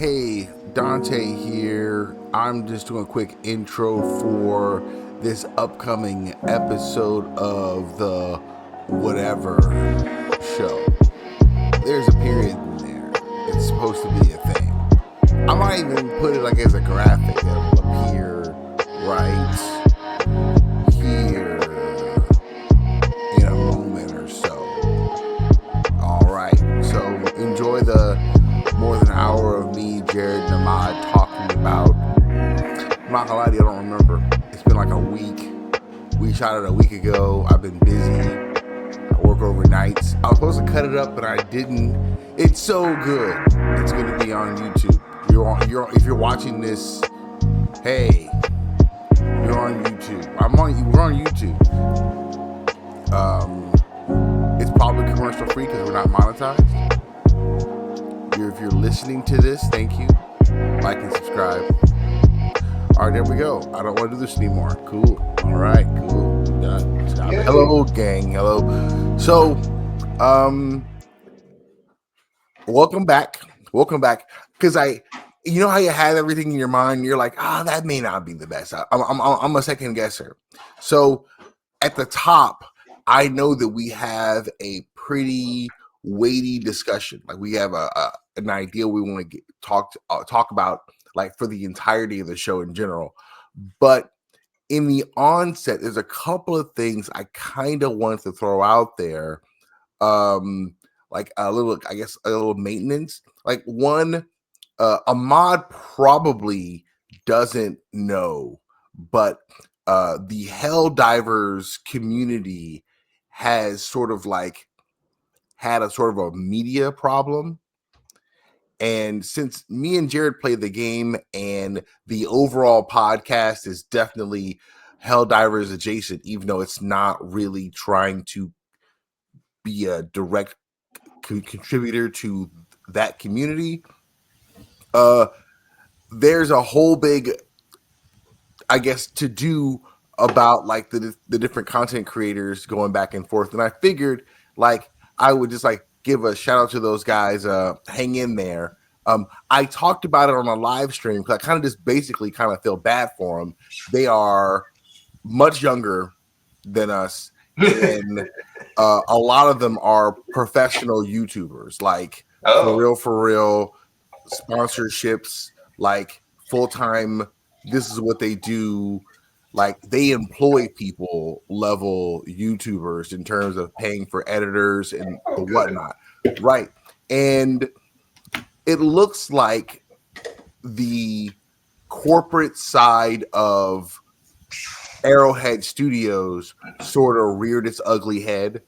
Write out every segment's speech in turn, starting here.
Hey, Dante here. I'm just doing a quick intro for this upcoming episode of the whatever show. There's a period in there. It's supposed to be a thing. I might even put it like as a graphic that will appear right here in a moment or so. All right. So enjoy the more than an hour of me, Jared, and Ahmad talking about. I'm not gonna lie to you, I don't remember. It's been like a week. We shot it a week ago. I've been busy. I work overnights. I was supposed to cut it up, but I didn't. It's so good. It's gonna be on YouTube. If you're watching this, hey, you're on YouTube. We're on YouTube. It's probably commercial free because we're not monetized. If you're listening to this, thank you. Like and subscribe. All right, there we go. I don't want to do this anymore. Cool. All right, cool. Done. Stop. Yeah. Hello, gang. Hello. So, welcome back. Welcome back. Because you know how you have everything in your mind. You're like, that may not be the best. I'm a second guesser. So, at the top, I know that we have a pretty weighty discussion. Like we have an idea we want to talk about, like for the entirety of the show in general. But in the onset, there's a couple of things I kind of wanted to throw out there, like a little maintenance. Like one, Ahmad probably doesn't know, but the Hell Divers community has sort of like had a sort of a media problem. And since me and Jared play the game and the overall podcast is definitely Helldivers adjacent, even though it's not really trying to be a direct contributor to that community, there's a whole big, I guess, to do about like the different content creators going back and forth. And I figured like I would just like give a shout out to those guys. Hang in there. I talked about it on a live stream because I kind of just basically kind of feel bad for them. They are much younger than us, and a lot of them are professional YouTubers, like for real sponsorships, like full time. This is what they do. Like they employ people level YouTubers in terms of paying for editors and the whatnot. Right. And it looks like the corporate side of Arrowhead Studios sort of reared its ugly head.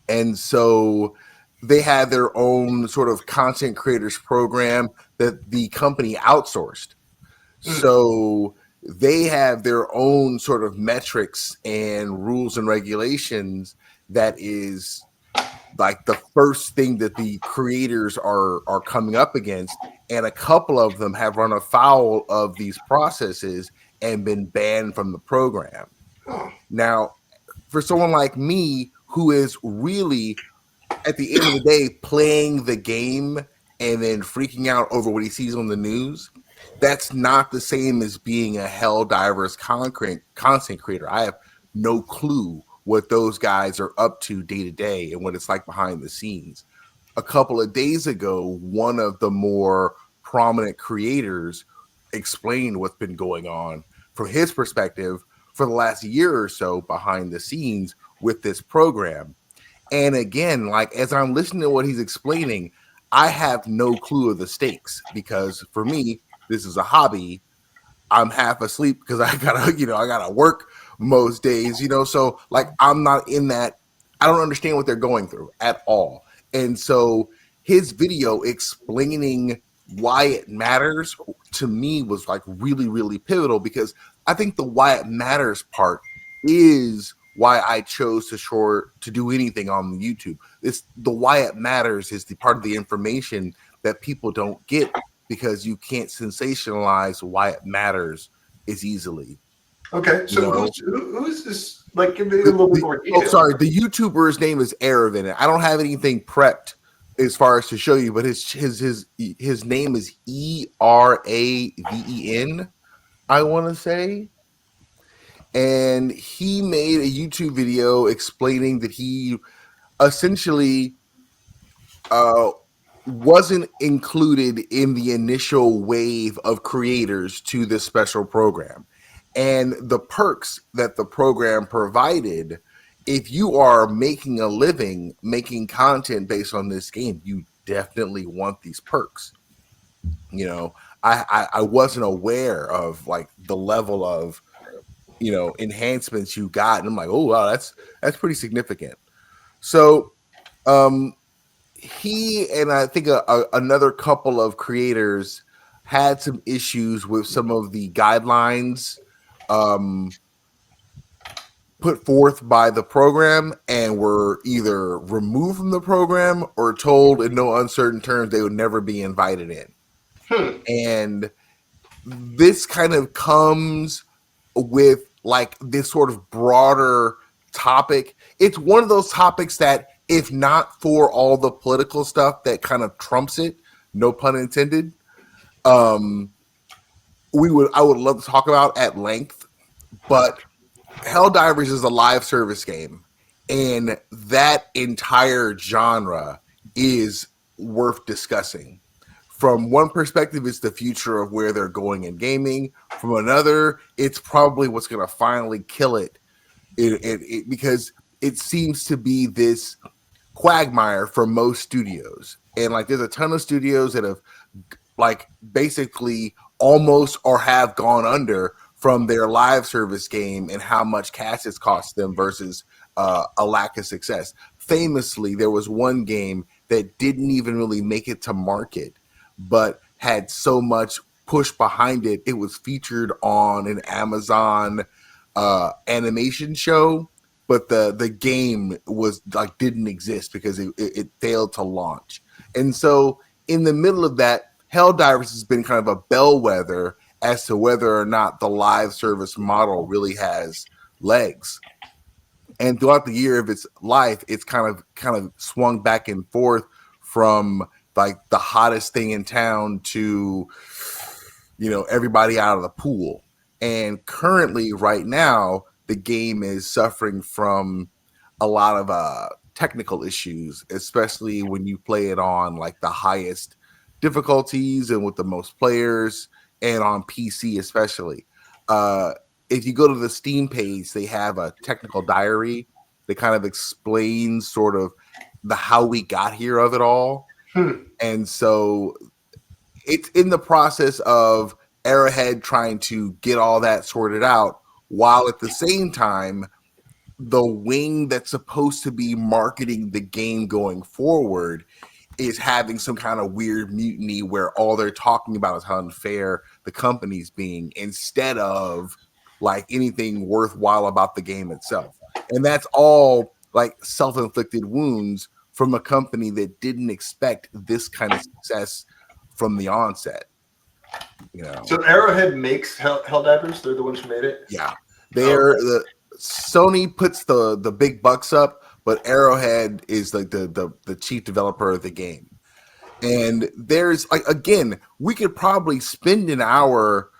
And so they had their own sort of content creators program that the company outsourced. So they have their own sort of metrics and rules and regulations that is like the first thing that the creators are coming up against. And a couple of them have run afoul of these processes and been banned from the program. Now, for someone like me, who is really at the end of the day playing the game and then freaking out over what he sees on the news, that's not the same as being a Helldivers content creator. I have no clue what those guys are up to day to day and what it's like behind the scenes. A couple of days ago, one of the more prominent creators explained what's been going on from his perspective for the last year or so behind the scenes with this program. And again, like as I'm listening to what he's explaining, I have no clue of the stakes because for me, this is a hobby. I'm half asleep because I gotta work most days, so like I'm not in that. I don't understand what they're going through at all. And so his video explaining why it matters to me was like really, really pivotal because I think the why it matters part is why I chose to do anything on YouTube. It's the why it matters is the part of the information that people don't get because you can't sensationalize why it matters as easily. Okay, so who's this? Like, give me a little bit more detail. Oh, sorry. The YouTuber's name is Aravin. I don't have anything prepped as far as to show you, but his name is Eraven. I want to say, and he made a YouTube video explaining that he essentially uh, wasn't included in the initial wave of creators to this special program. And the perks that the program provided, if you are making a living making content based on this game, you definitely want these perks. You know, I wasn't aware of like the level of, enhancements you got. And I'm like, oh wow, that's pretty significant. So um he and I think another couple of creators had some issues with some of the guidelines um, put forth by the program and were either removed from the program or told in no uncertain terms they would never be invited in. Hmm. And this kind of comes with like this sort of broader topic. It's one of those topics that, if not for all the political stuff that kind of trumps it, no pun intended, um, I would love to talk about at length. But Helldivers is a live service game, and that entire genre is worth discussing. From one perspective, it's the future of where they're going in gaming. From another, it's probably what's going to finally kill it, because it seems to be this quagmire for most studios. And like, there's a ton of studios that have like basically almost or have gone under from their live service game and how much cash it's cost them versus a lack of success. Famously, there was one game that didn't even really make it to market, but had so much push behind it. It was featured on an Amazon animation show, but the game was like didn't exist because it failed to launch. And so in the middle of that, Helldivers has been kind of a bellwether as to whether or not the live service model really has legs. And throughout the year of its life, it's kind of swung back and forth from like the hottest thing in town to, everybody out of the pool. And currently, right now, the game is suffering from a lot of technical issues, especially when you play it on like the highest difficulties and with the most players, and on PC especially. Uh, if you go to the Steam page, they have a technical diary that kind of explains sort of the how we got here of it all. Hmm. And so it's in the process of Arrowhead trying to get all that sorted out, while at the same time the wing that's supposed to be marketing the game going forward is having some kind of weird mutiny where all they're talking about is how unfair the company's being, instead of like anything worthwhile about the game itself. And that's all like self-inflicted wounds from a company that didn't expect this kind of success from the onset. So Arrowhead makes Helldivers. They're the ones who made it. Yeah, Oh, they're the Sony puts the big bucks up, but Arrowhead is like the chief developer of the game. And there's like, again, we could probably spend an hour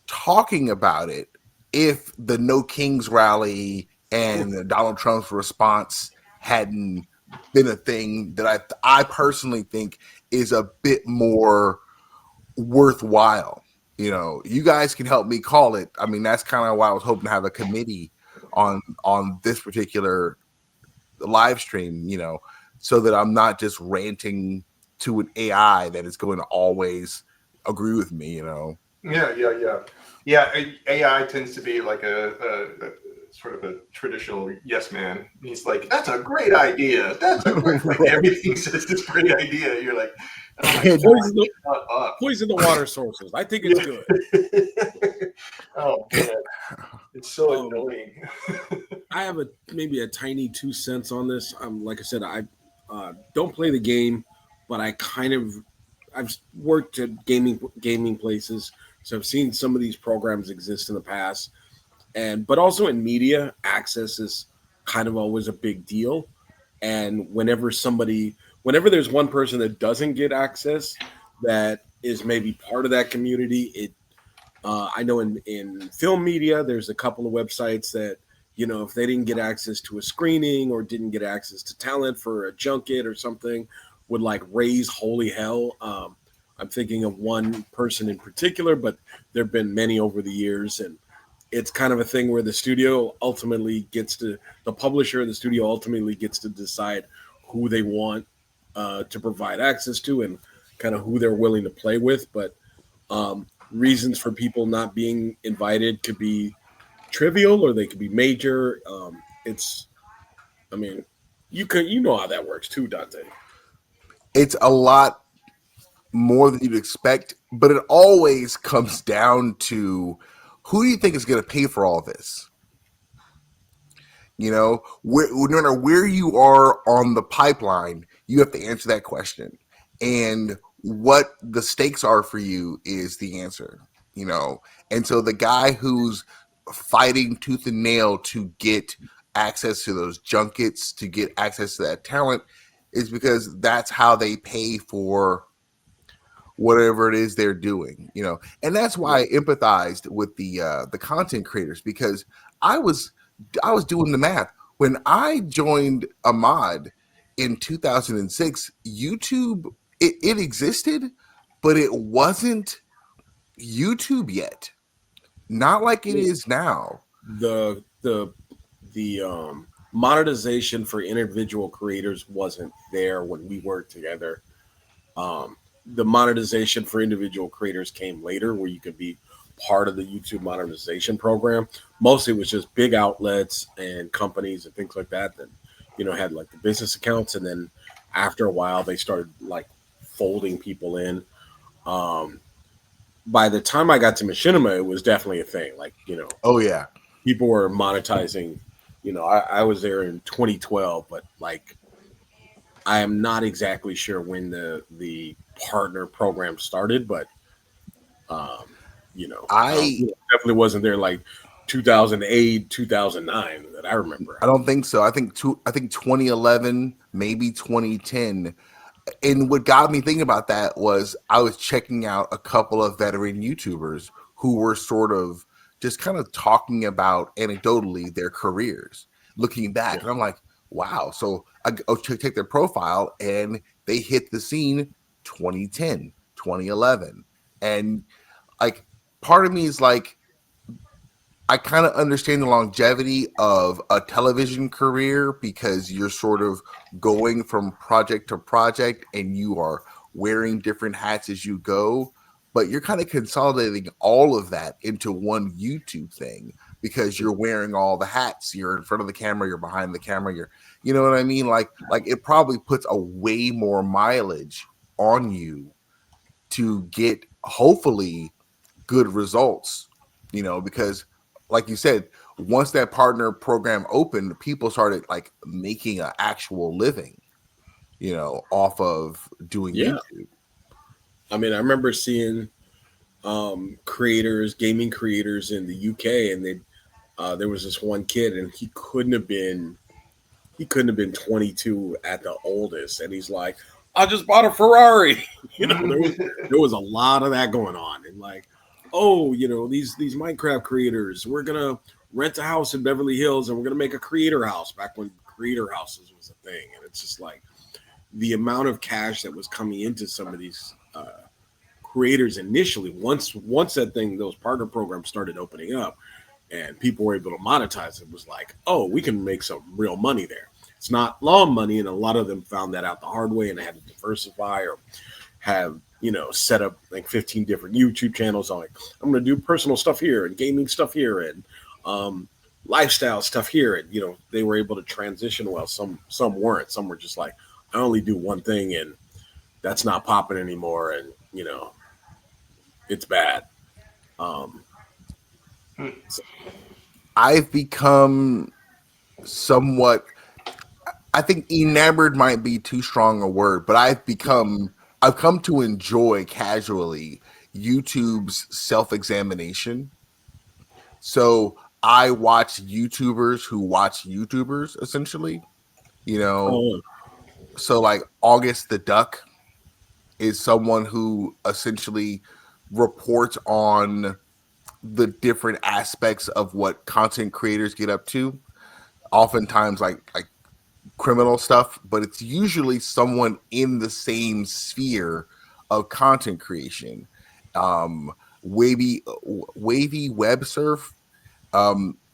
talking about it if the No Kings rally and Donald Trump's response hadn't been a thing that I personally think is a bit more worthwhile. You guys can help me call it. I mean, that's kind of why I was hoping to have a committee on this particular live stream, so that I'm not just ranting to an AI that is going to always agree with me. Yeah. AI tends to be like a sort of a traditional yes man. He's like, that's a great idea. That's a great like everything says this great idea. You're like, oh my God, poison the water sources. I think it's good. Oh man, it's so annoying. I have maybe a tiny 2 cents on this. Like I said, I don't play the game, but I've worked at gaming places, so I've seen some of these programs exist in the past, but also in media, access is kind of always a big deal. And whenever somebody whenever there's one person that doesn't get access, that is maybe part of that community. I know in film media, there's a couple of websites that, if they didn't get access to a screening or didn't get access to talent for a junket or something, would like raise holy hell. I'm thinking of one person in particular, but there have been many over the years, and it's kind of a thing where the publisher and the studio ultimately gets to decide who they want to provide access to and kind of who they're willing to play with. But reasons for people not being invited could be trivial or they could be major. I mean, you know how that works too, Dante. It's a lot more than you'd expect, but it always comes down to who do you think is going to pay for all this? No matter where you are on the pipeline, you have to answer that question. And what the stakes are for you is the answer. And so the guy who's fighting tooth and nail to get access to those junkets, to get access to that talent, is because that's how they pay for whatever it is they're doing. And that's why I empathized with the content creators, because I was doing the math when I joined Ahmad in 2006. YouTube, it existed, but it wasn't YouTube yet, not like it is now. The monetization for individual creators wasn't there when we worked together. The monetization for individual creators came later, where you could be part of the YouTube monetization program. Mostly it was just big outlets and companies and things like that had like the business accounts, and then after a while they started like folding people in. By the time I got to Machinima, it was definitely a thing. Like, Oh yeah. people were monetizing. I was there in 2012, but like I am not exactly sure when the partner program started, but um, I definitely wasn't there like 2008, 2009 that I remember. I don't think so. I think 2011, maybe 2010. And what got me thinking about that was I was checking out a couple of veteran YouTubers who were sort of just kind of talking about anecdotally their careers, looking back. Yeah. And I'm like, wow. So I go take their profile and they hit the scene 2010, 2011. And like part of me is like, I kind of understand the longevity of a television career because you're sort of going from project to project and you are wearing different hats as you go. But you're kind of consolidating all of that into one YouTube thing because you're wearing all the hats. You're in front of the camera, you're behind the camera, you know what I mean? Like it probably puts a way more mileage on you to get hopefully good results, because like you said, once that partner program opened, people started like making an actual living, off of doing Yeah. YouTube. I mean, I remember seeing gaming creators in the UK, and there was this one kid, and he couldn't have been 22 at the oldest, and he's like, I just bought a Ferrari. There was a lot of that going on, and like, oh, these Minecraft creators, we're gonna rent a house in Beverly Hills, and we're gonna make a creator house back when creator houses was a thing, and it's just like the amount of cash that was coming into some of these creators initially. Once those partner programs started opening up and people were able to monetize it, was like, oh, we can make some real money there. It's not long money, and a lot of them found that out the hard way, and they had to diversify or have set up like 15 different YouTube channels. On like, I'm going to do personal stuff here and gaming stuff here and lifestyle stuff here, and they were able to transition well. Some weren't. Some were just like, I only do one thing, and that's not popping anymore, and it's bad. Um, so, I've become somewhat, I think enamored might be too strong a word, but I've come to enjoy casually YouTube's self-examination. So I watch YouTubers who watch YouTubers essentially, you know, oh, So like August the Duck is someone who essentially reports on the different aspects of what content creators get up to. Oftentimes like criminal stuff, but it's usually someone in the same sphere of content creation. Um, wavy web surf,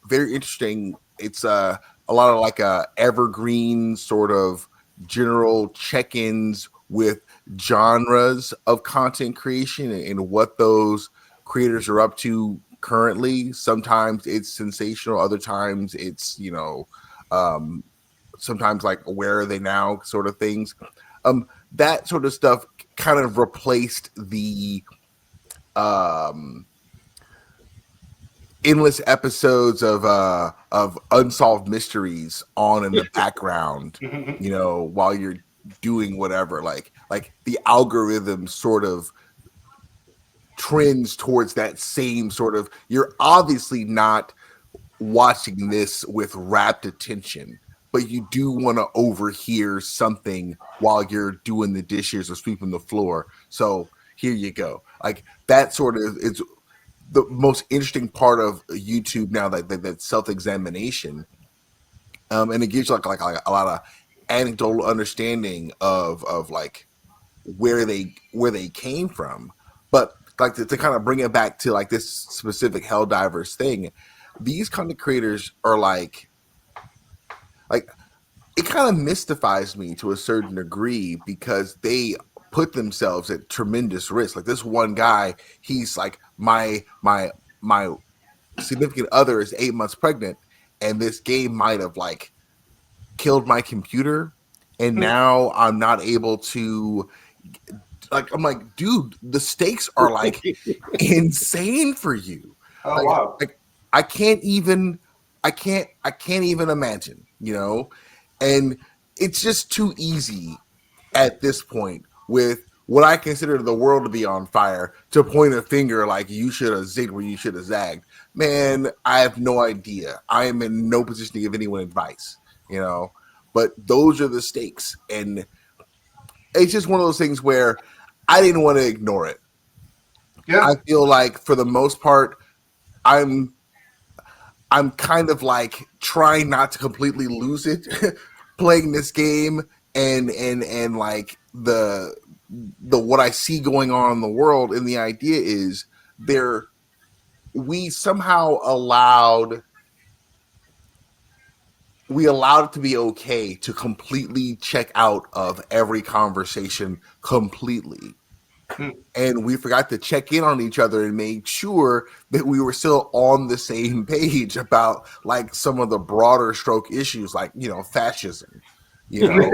very interesting. It's a lot of like evergreen sort of general check-ins with genres of content creation and what those creators are up to currently. Sometimes it's sensational, other times it's um, sometimes like where are they now sort of things. That sort of stuff kind of replaced the um endless episodes of unsolved mysteries on in the background, while you're doing whatever. Like the algorithm sort of trends towards that same sort of, you're obviously not watching this with rapt attention, but you do want to overhear something while you're doing the dishes or sweeping the floor. So here you go. Like that sort of is the most interesting part of YouTube now, that self examination, and it gives you like a lot of anecdotal understanding of like where they came from, but like to kind of bring it back to like this specific Helldivers thing, these content creators are like it kind of mystifies me to a certain degree because they put themselves at tremendous risk. Like this one guy, he's like my significant other is 8 months pregnant, and this game might have like killed my computer, and now I'm not able to, like, I'm like, dude, the stakes are like insane for you. Oh Like, wow. like I can't even, I can't even imagine, and it's just too easy at this point with what I consider the world to be on fire to point a finger like you should have zigged where you should have zagged. Man, I have no idea. I am in no position to give anyone advice, but those are the stakes. And it's just one of those things where I didn't want to ignore it. Yeah. I feel like for the most part, I'm I'm kind of like trying not to completely lose it playing this game, and like the what I see going on in the world, and the idea is there we somehow allowed it to be okay to completely check out of every conversation completely, Hmm. and we forgot to check in on each other and make sure that we were still on the same page about like some of the broader stroke issues, like fascism, you know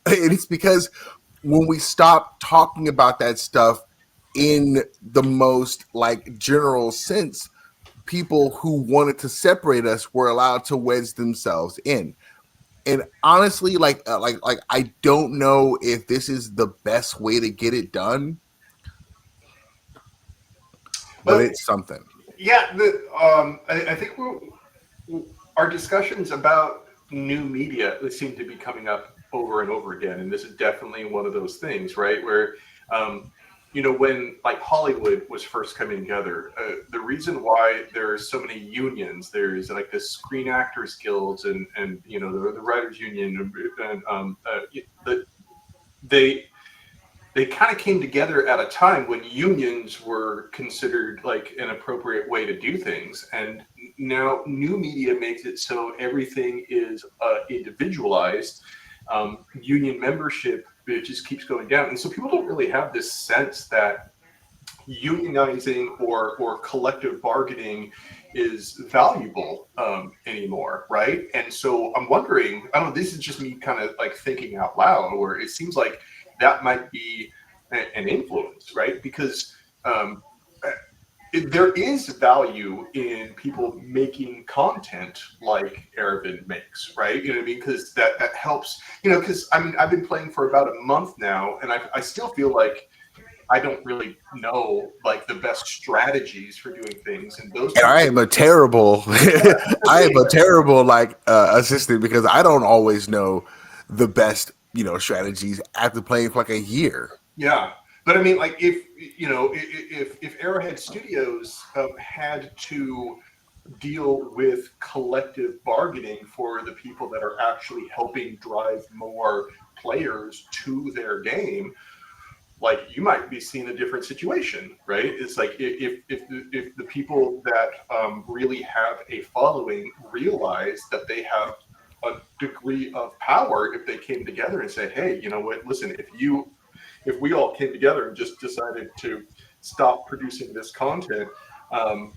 and it's because when we stop talking about that stuff in the most like general sense, people who wanted to separate us were allowed to wedge themselves in. And honestly, like I don't know if this is the best way to get it done, but But it's something. yeah, I think our discussions about new media seem to be coming up over and over again, and this is definitely one of those things, right? Where, um, when like Hollywood was first coming together, the reason why there's so many unions, there's like the Screen Actors Guilds and the Writers Union, and the, they they kind of came together at a time when unions were considered like an appropriate way to do things. And now new media makes it so everything is individualized. Union membership, it just keeps going down. And so people don't really have this sense that unionizing or collective bargaining is valuable anymore, right? And so I'm wondering, I don't know, this is just me kind of like thinking out loud, or it seems like that might be an influence, right? Because um, there is value in people making content like Arabin makes, right? You know what I mean? Because that helps, because I mean, I've been playing for about a month now, and I still feel like I don't really know like the best strategies for doing things, and those And I people. am a terrible, I am a terrible like assistant because I don't always know the best, strategies after playing for like a year. Yeah, but I mean, like if if Arrowhead Studios had to deal with collective bargaining for the people that are actually helping drive more players to their game, like you might be seeing a different situation, right? It's like if the people that really have a following realize that they have a degree of power if they came together and said, hey, you know what, listen, if we all came together and just decided to stop producing this content, um,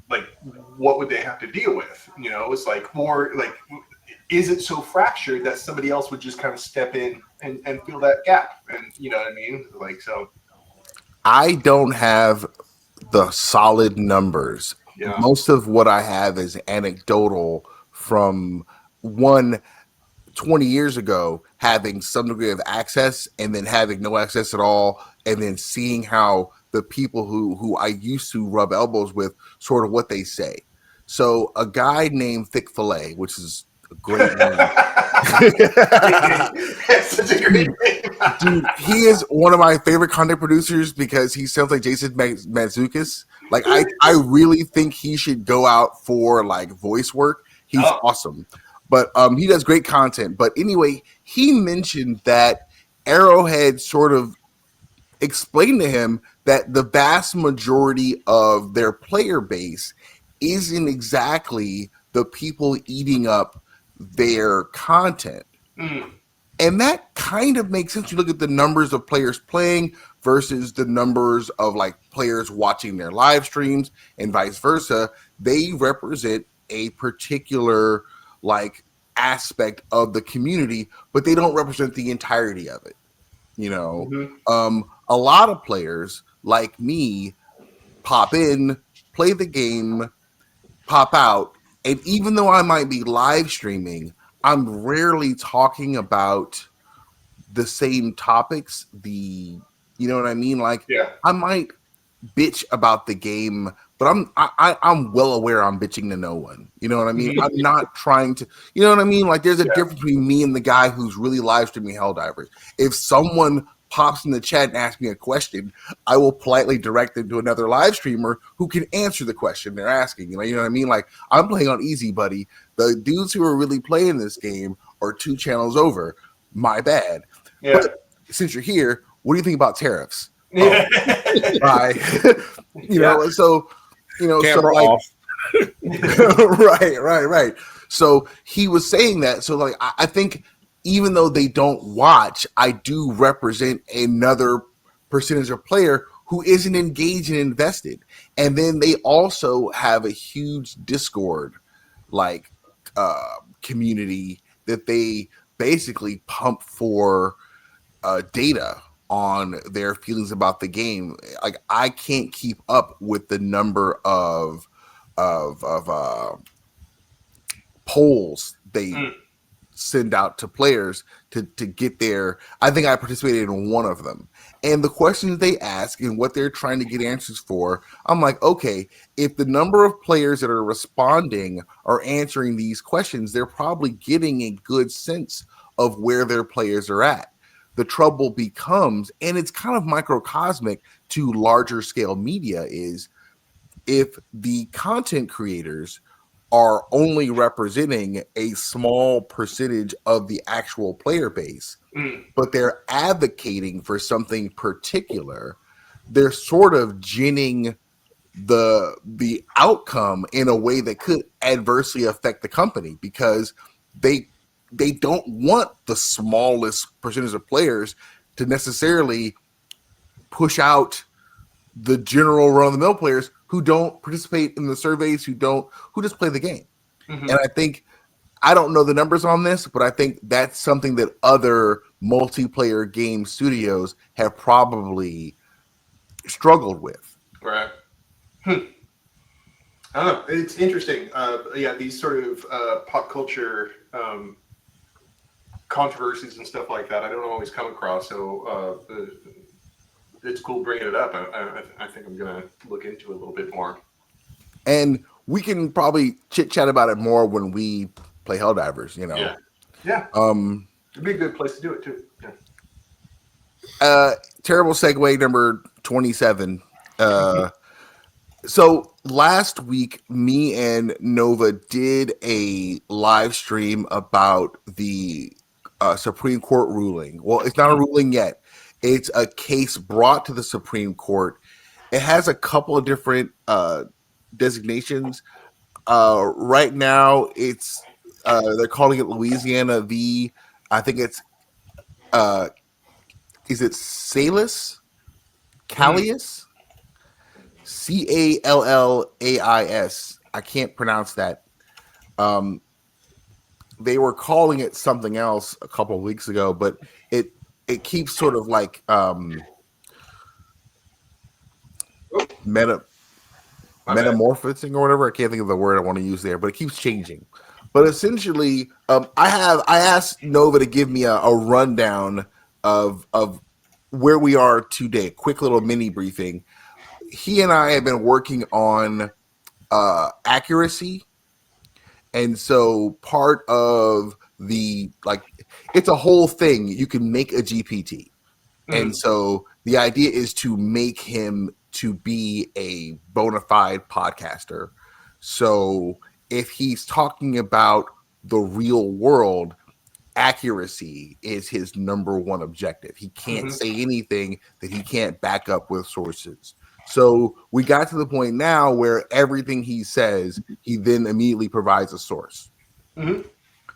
like what would they have to deal with? It's like, or like, is it so fractured that somebody else would just kind of step in and fill that gap? And you know what I mean? Like, so I don't have the solid numbers. yeah. Most of what I have is anecdotal from one 20 years ago having some degree of access and then having no access at all, and then seeing how the people who I used to rub elbows with, sort of what they say. So a guy named Thick Fillet, which is a great name. Great name. That's such a great name. Dude, he is one of my favorite content producers because he sounds like Jason Mantzoukas. Like I really think he should go out for like voice work. He's Oh. awesome. But he does great content. But anyway, he mentioned that Arrowhead sort of explained to him that the vast majority of their player base isn't exactly the people eating up their content. Mm. And that kind of makes sense. You look at the numbers of players playing versus the numbers of like players watching their live streams and vice versa. They represent a particular like aspect of the community, but they don't represent the entirety of it. A lot of players like me pop in, play the game, pop out, and even though I might be live streaming, I'm rarely talking about the same topics. You know what I mean? Like Yeah. I might bitch about the game, but I'm well aware I'm bitching to no one. You know what I mean? I'm not trying to. You know what I mean? Like there's a difference between me and the guy who's really live streaming Helldivers. If someone pops in the chat and asks me a question, I will politely direct them to another live streamer who can answer the question they're asking. You know what I mean? Like I'm playing on easy, buddy. The dudes who are really playing this game are 2 channels over. My bad. Yeah. But since you're here, what do you think about tariffs? Yeah. Right. So Camera so like, off. right. So he was saying that. So like, I think even though they don't watch, I do represent another percentage of player who isn't engaged and invested. And then they also have a huge Discord like community that they basically pump for data on their feelings about the game. Like I can't keep up with the number of polls they send out to players to get there. I think I participated in one of them. And the questions they ask and what they're trying to get answers for, I'm like, okay, if the number of players that are responding are answering these questions, they're probably getting a good sense of where their players are at. The trouble becomes, and it's kind of microcosmic to larger scale media, is if the content creators are only representing a small percentage of the actual player base, but they're advocating for something particular, they're sort of ginning the outcome in a way that could adversely affect the company because they don't want the smallest percentage of players to necessarily push out the general run-of-the-mill players who don't participate in the surveys, who just play the game. And I think, I don't know the numbers on this, but I think that's something that other multiplayer game studios have probably struggled with. Right. I don't know. It's interesting. Yeah, these sort of pop culture controversies and stuff like that, I don't always come across. So it's cool bringing it up. I think I'm going to look into it a little bit more. And we can probably chit chat about it more when we play Helldivers, Yeah. Yeah, Um, it'd be a good place to do it too. Yeah. uh, Terrible segue number 27. Uh, so last week, me and Nova did a live stream about the Supreme Court ruling. Well, it's not a ruling yet. It's a case brought to the Supreme Court. It has a couple of different designations. Right now, it's they're calling it Louisiana v. I think it's uh, is it Salis Mm. Callius? Callais. I can't pronounce that. Um, they were calling it something else a couple of weeks ago, but it it keeps sort of like Oh, meta my bad. metamorphosing or whatever. I can't think of the word I want to use there, but it keeps changing. But essentially, I asked Nova to give me a rundown of where we are today. A quick little mini briefing. He and I have been working on accuracy, and so part of the like it's a whole thing. You can make a GPT, and Mm. so the idea is to make him to be a bona fide podcaster. So if he's talking about the real world, accuracy is his number one objective. He can't Hmm. say anything that he can't back up with sources. So we got to the point now where everything he says, he then immediately provides a source. Hmm.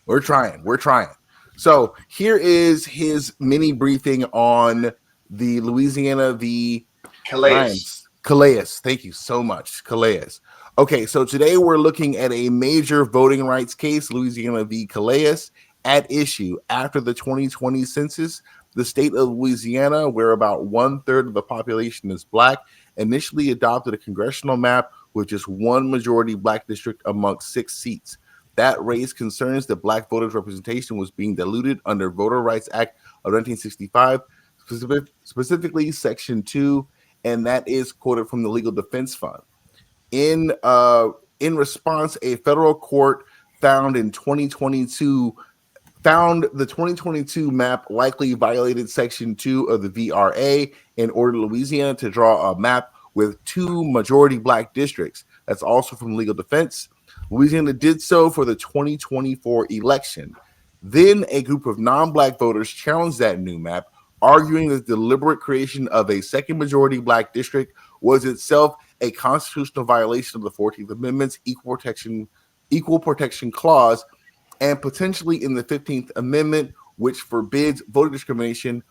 We're trying. We're trying. So here is his mini briefing on the Louisiana v. Calais. Calais. Thank you so much, Calais. Okay, so today we're looking at a major voting rights case, Louisiana v. Calais, at issue after the 2020 census. The state of Louisiana, where about 1/3 of the population is black, initially adopted a congressional map with just one majority black district amongst 6 seats. That raised concerns that black voters' representation was being diluted under Voter Rights Act of 1965, specifically Section 2, and that is quoted from the Legal Defense Fund. In response, a federal court found in 2022 found the 2022 map likely violated Section 2 of the VRA and ordered Louisiana to draw a map with 2 majority black districts. That's also from Legal Defense. Louisiana did so for the 2024 election. Then a group of non black voters challenged that new map, arguing that the deliberate creation of a second majority black district was itself a constitutional violation of the 14th Amendment's equal protection clause and potentially in the 15th Amendment, which forbids voter discrimination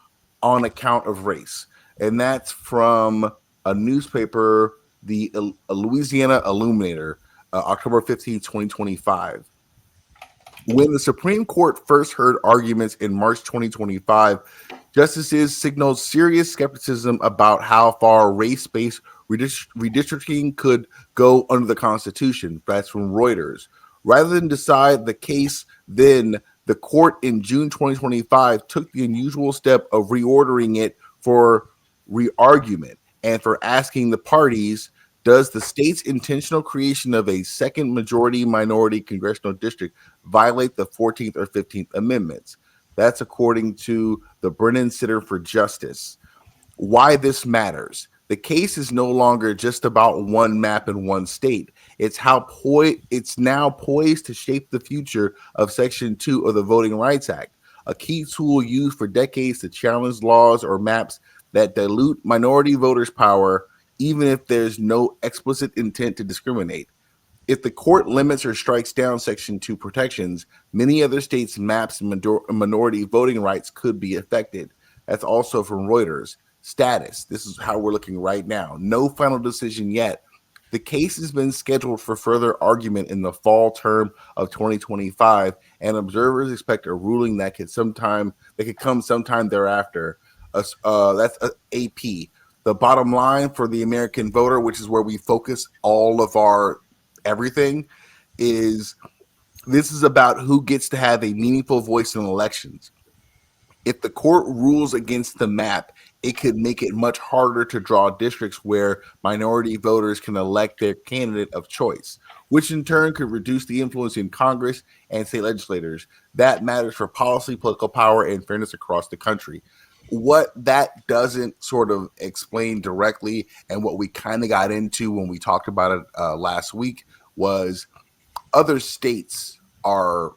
on account of race. And that's from a newspaper, the Louisiana Illuminator, October 15th, 2025. When the Supreme Court first heard arguments in March 2025, justices signaled serious skepticism about how far race based redistricting could go under the Constitution. That's from Reuters. Rather than decide the case, then the court in June 2025 took the unusual step of reordering it for re argument and for asking the parties, does the state's intentional creation of a second majority minority congressional district violate the 14th or 15th Amendments? That's according to the Brennan Center for Justice. Why this matters. The case is no longer just about one map in one state. It's now poised to shape the future of Section 2 of the Voting Rights Act, a key tool used for decades to challenge laws or maps that dilute minority voters' power, even if there's no explicit intent to discriminate. If the court limits or strikes down Section 2 protections, many other states' maps and minority voting rights could be affected. That's also from Reuters. Status. This is how we're looking right now. No final decision yet. The case has been scheduled for further argument in the fall term of 2025, and observers expect a ruling that could come sometime thereafter. That's AP. The bottom line for the American voter, which is where we focus all of our everything, is this is about who gets to have a meaningful voice in elections. If the court rules against the map, it could make it much harder to draw districts where minority voters can elect their candidate of choice, which in turn could reduce the influence in Congress and state legislators. That matters for policy, political power, and fairness across the country. What that doesn't sort of explain directly, and what we kind of got into when we talked about it last week, was other states are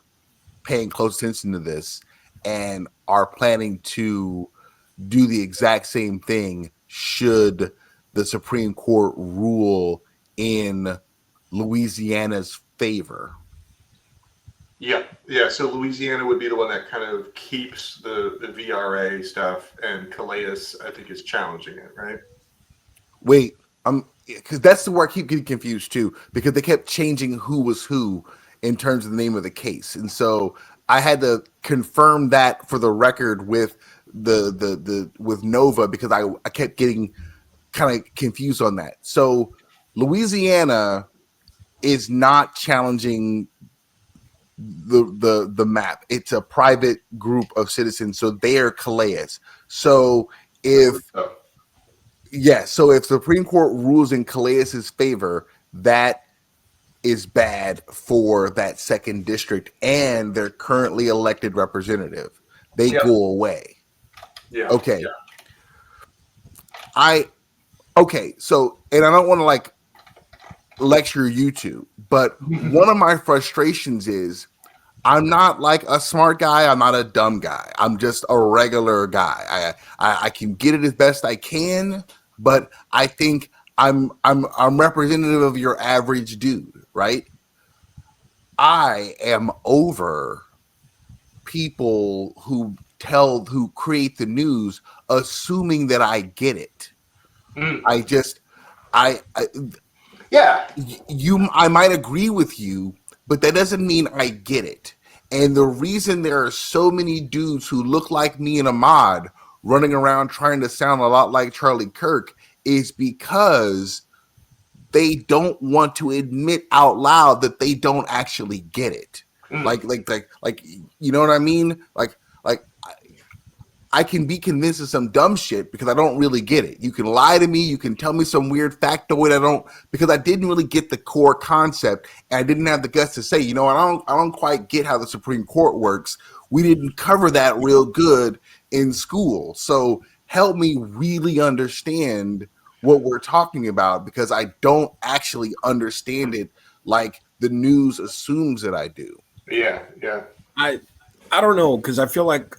paying close attention to this and are planning to do the exact same thing should the Supreme Court rule in Louisiana's favor. Yeah, yeah. So Louisiana would be the one that kind of keeps the VRA stuff, and Calais, I think, is challenging it, right? Wait, because that's where I keep getting confused too, because they kept changing who was who in terms of the name of the case, and so I had to confirm that for the record with the with Nova, because I kept getting kind of confused on that. So Louisiana is not challenging the map. It's a private group of citizens, so they are Calais. So if Oh, so if the Supreme Court rules in Calais' favor, that is bad for that second district and their currently elected representative. They yeah, go away. yeah, Okay. yeah. So and I don't want to like lecture you two, but one of my frustrations is I'm not like a smart guy. I'm not a dumb guy. I'm just a regular guy. I can get it as best I can, but I think I'm representative of your average dude, right? I am over people who create the news assuming that I get it. Mm. I just I Yeah, I might agree with you, but that doesn't mean I get it. And the reason there are so many dudes who look like me and Ahmad running around trying to sound a lot like Charlie Kirk is because they don't want to admit out loud that they don't actually get it. Mm. Like you know what I mean? Like I can be convinced of some dumb shit because I don't really get it. You can lie to me, you can tell me some weird factoid because I didn't really get the core concept, and I didn't have the guts to say, I don't quite get how the Supreme Court works. We didn't cover that real good in school. So help me really understand what we're talking about, because I don't actually understand it like the news assumes that I do. yeah, yeah. I don't know, because I feel like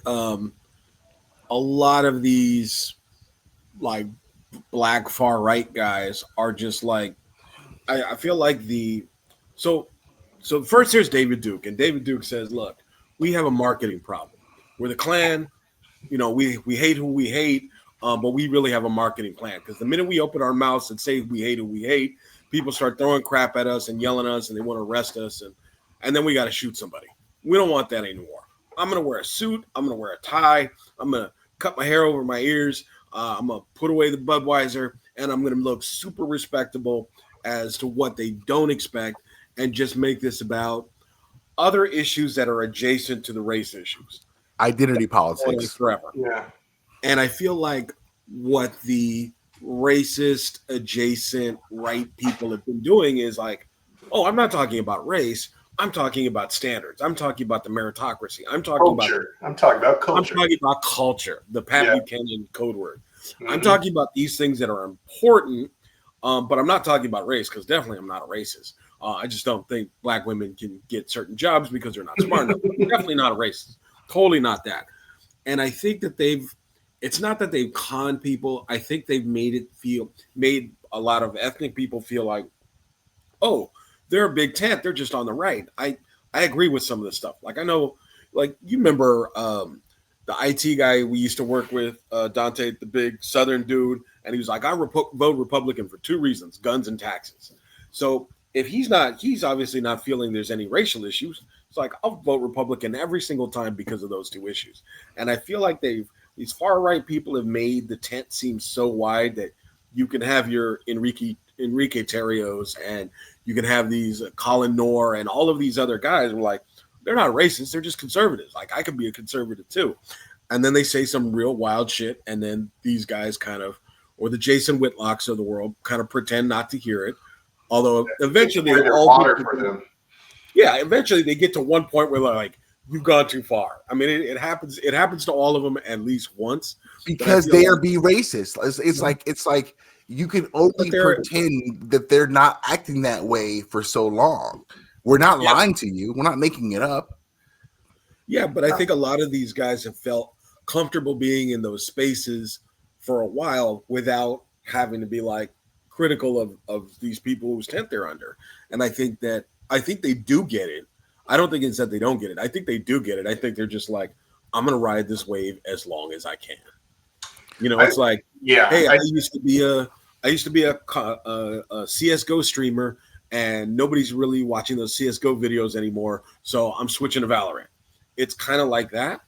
a lot of these like black far right guys are just like I feel like so so first there's David Duke, and David Duke says, look, we have a marketing problem. We're the Klan, we hate who we hate, but we really have a marketing plan, because the minute we open our mouths and say we hate who we hate, people start throwing crap at us and yelling at us, and they want to arrest us, and then we got to shoot somebody. We don't want that anymore. I'm gonna wear a suit. I'm gonna wear a tie. I'm gonna cut my hair over my ears. I'm gonna put away the Budweiser, and I'm gonna look super respectable as to what they don't expect, and just make this about other issues that are adjacent to the race issues. Identity Only politics. forever. Yeah. And I feel like what the racist adjacent right people have been doing is like, oh, I'm not talking about race. I'm talking about standards. I'm talking about the meritocracy. I'm talking Culture. I'm talking about I'm culture. talking about culture, the Pat Yeah. Buchanan code word. I'm Mhm. talking about these things that are important, but I'm not talking about race, because definitely I'm not a racist. I just don't think black women can get certain jobs because they're not smart enough. Definitely not a racist. Totally not that. And I think that it's not that they've conned people. I think they've made a lot of ethnic people feel like, oh, they're a big tent. They're just on the right. I agree with some of this stuff. Like, I know, like, you remember the IT guy we used to work with, Dante, the big Southern dude, and he was like, vote Republican for two reasons: guns and taxes. So if he's obviously not feeling there's any racial issues. It's like, I'll vote Republican every single time because of those two issues. And I feel like these far right people have made the tent seem so wide that you can have your Enrique Terrios, and you can have these Colin Noor and all of these other guys who are like, they're not racist, they're just conservatives. Like, I could be a conservative too. and then they say some real wild shit, and then these guys kind of, or the Jason Whitlocks of the world, kind of pretend not to hear it. Although eventually they Carry their all get water to, for them. yeah, eventually they get to one point where they're like, "You've gone too far." I mean, it happens. It happens to all of them at least once. But I because feel they are like, being racist. It's like you can only but they're pretend that they're not acting that way for so long. We're not yeah, lying to you. We're not making it up. yeah. But I think a lot of these guys have felt comfortable being in those spaces for a while without having to be like critical of these people whose tent they're under. And I think they do get it. I don't think it's that they don't get it. I think they do get it. I think they're just like, I'm gonna ride this wave as long as I can. You know, I, it's like, yeah, hey, I used to be a CS:GO streamer, and nobody's really watching those CS:GO videos anymore. So I'm switching to Valorant. It's kind of like that.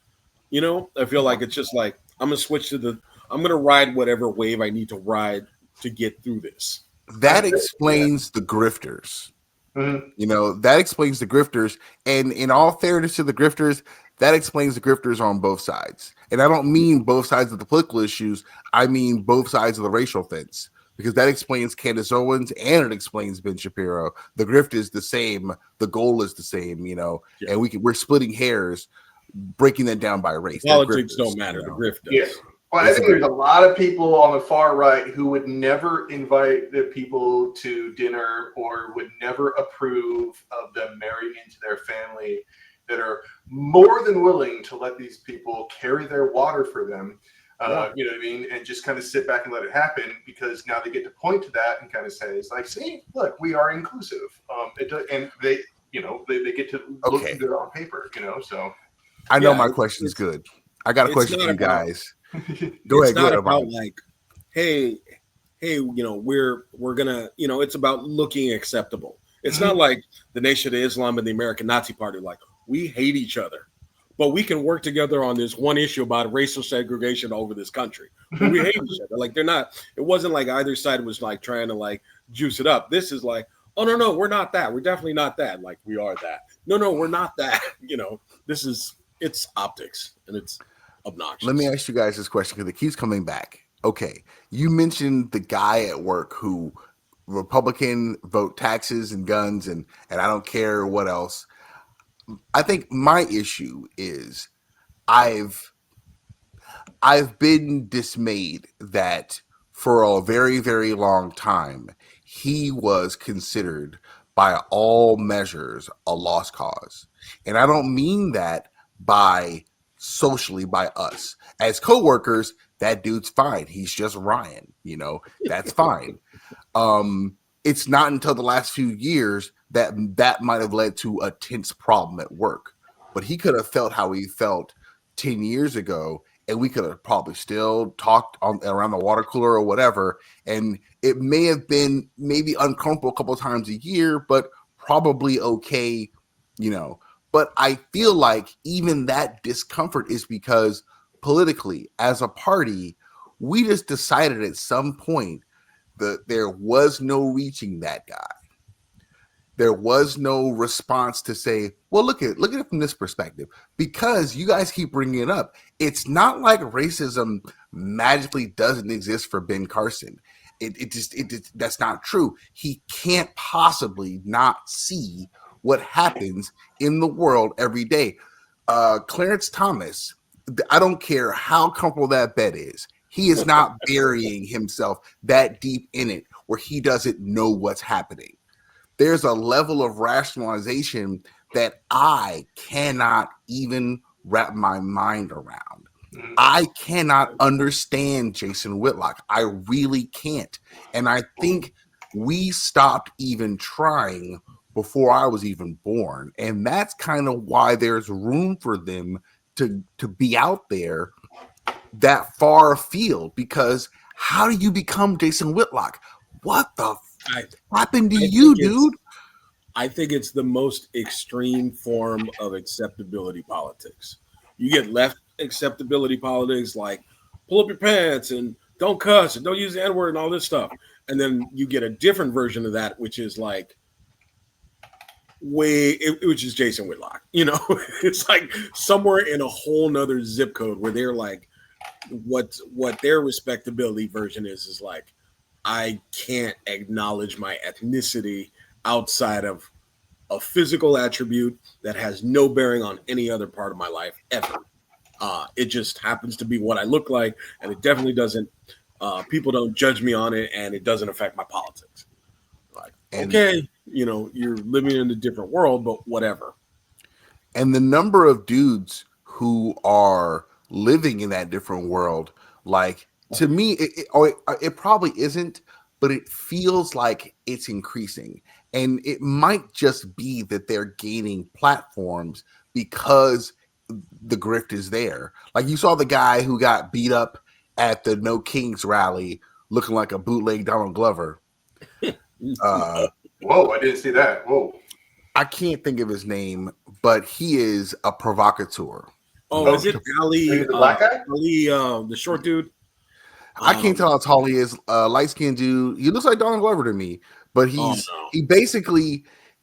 You know, I feel like it's just like I'm gonna ride whatever wave I need to ride to get through this. That yeah. explains the grifters. Mhm. That explains the grifters. And in all fairness to the grifters, that explains the grifters on both sides. And I don't mean both sides of the political issues. I mean both sides of the racial fence, because that explains Candace Owens and it explains Ben Shapiro. The grift is the same. The goal is the same, Yeah. and we're splitting hairs, breaking that down by race. They're Politics grifters, don't matter. The grift Yeah. does. Well, I It's a think there's a grift. lot of people on the far right who would never invite the people to dinner or would never approve of them marrying into their family that are more than willing to let these people carry their water for them. Yeah. You know what I mean? And just kind of sit back and let it happen, because now they get to point to that and kind of say, it's like, see, look, we are inclusive. And they get to look Okay. good on paper, so. I know Yeah. my question's good. I got a It's question for not you about guys. Go it's ahead. Go not ahead, about Amani. like, hey, we're gonna, it's about looking acceptable. It's not like the Nation of Islam and the American Nazi Party, like, we hate each other, but we can work together on this one issue about racial segregation over this country. But we hate each other. Like, it wasn't like either side was like trying to like juice it up. This is like, oh no, we're not that. We're definitely not that. Like, we are that. No, we're not that. It's optics and it's Let me obnoxious. ask you guys this question because it keeps coming back. Okay, you mentioned the guy at work who Republican vote taxes and guns and I don't care what else. I think my issue is I've I've been dismayed that for a very, very long time, he was considered by all measures a lost cause. And I don't mean that by socially by us. As coworkers, that dude's fine. He's just Ryan, that's fine. It's not until the last few years that might have led to a tense problem at work. But he could have felt how he felt 10 years ago, and we could have probably still talked around the water cooler or whatever. And it may have been maybe uncomfortable a couple of times a year, but probably okay, you know. But I feel like even that discomfort is because politically, as a party, we just decided at some point that there was no reaching that guy. There was no response to say, well, look at it from this perspective. Because you guys keep bringing it up. It's not like racism magically doesn't exist for Ben Carson. That's not true. He can't possibly not see what happens in the world every day. Clarence Thomas, I don't care how comfortable that bed is. He is not burying himself that deep in it where he doesn't know what's happening. There's a level of rationalization that I cannot even wrap my mind around. I cannot understand Jason Whitlock. I really can't. And I think we stopped even trying before I was even born. And that's kind of why there's room for them to be out there that far afield, because how do you become Jason Whitlock? What the I happened to I you, think it's dude? I think it's the most extreme form of acceptability politics. You get left acceptability politics like pull up your pants and don't cuss and don't use the N word and all this stuff. And then you get a different version of that, which is like it was just Jason Whitlock. It's like somewhere in a whole nother zip code where they're like, what their respectability version is like, I can't acknowledge my ethnicity outside of a physical attribute that has no bearing on any other part of my life ever. It just happens to be what I look like, and it definitely doesn't. People don't judge me on it, and it doesn't affect my politics. Like, And okay, you're living in a different world, but whatever. the number of dudes who are living in that different world, like, to me, it probably isn't, but it feels like it's increasing. And it might just be that they're gaining platforms because the grift is there. Like, you saw the guy who got beat up at the No Kings rally looking like a bootleg Donald Glover. Uh, Whoa, I didn't see that. Whoa. I can't think of his name, but he is a provocateur. Oh, is it Ali? Maybe the black guy? Ali, the short dude. I can't tell how tall he is. Light skinned dude. He looks like Donald Glover to me, but No.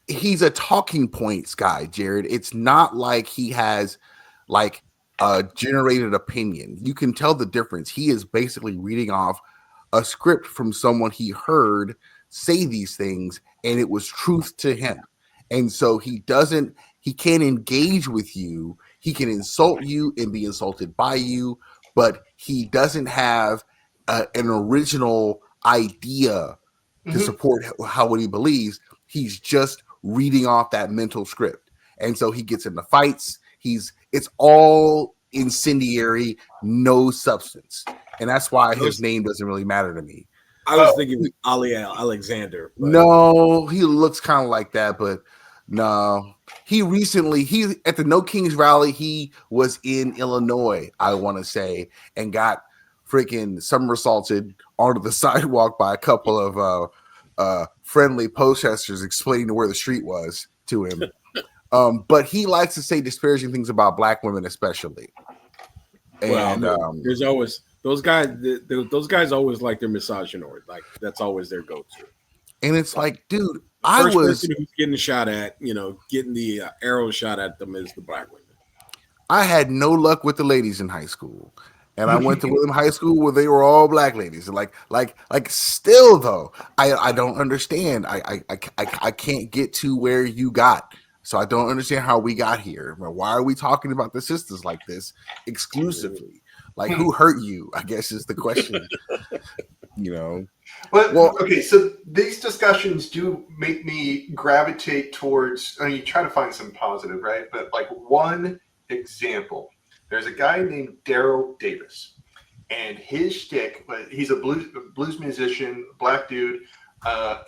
he's a talking points guy, Jared. It's not like he has like a generated opinion. You can tell the difference. He is basically reading off a script from someone he heard say these things, and it was truth to him. And so he can't engage with you. He can insult you and be insulted by you, but he doesn't have an original idea to support what he believes. He's just reading off that mental script. And so he gets into fights. It's all incendiary, no substance. And that's why his name doesn't really matter to me. I was thinking Ali Alexander. But... No, he looks kind of like that, but no. He at the No Kings rally, he was in Illinois, I want to say, and got freaking somersaulted onto the sidewalk by a couple of friendly protesters explaining where the street was to him. But he likes to say disparaging things about black women, especially. And there's always those guys. Those guys always like their misogynoid. Like, that's always their go-to. And it's like, dude, First person who's getting shot at, getting the arrow shot at them is the black women. I had no luck with the ladies in high school. And I went to William High School where they were all black ladies. Like still though, I don't understand. I can't get to where you got. So I don't understand how we got here. Why are we talking about the sisters like this exclusively? Like, who hurt you, I guess, is the question. Well, okay, so these discussions do make me gravitate towards, you try to find some positive, right? But like one example, there's a guy named Daryl Davis, and his shtick, he's a blues musician, black dude,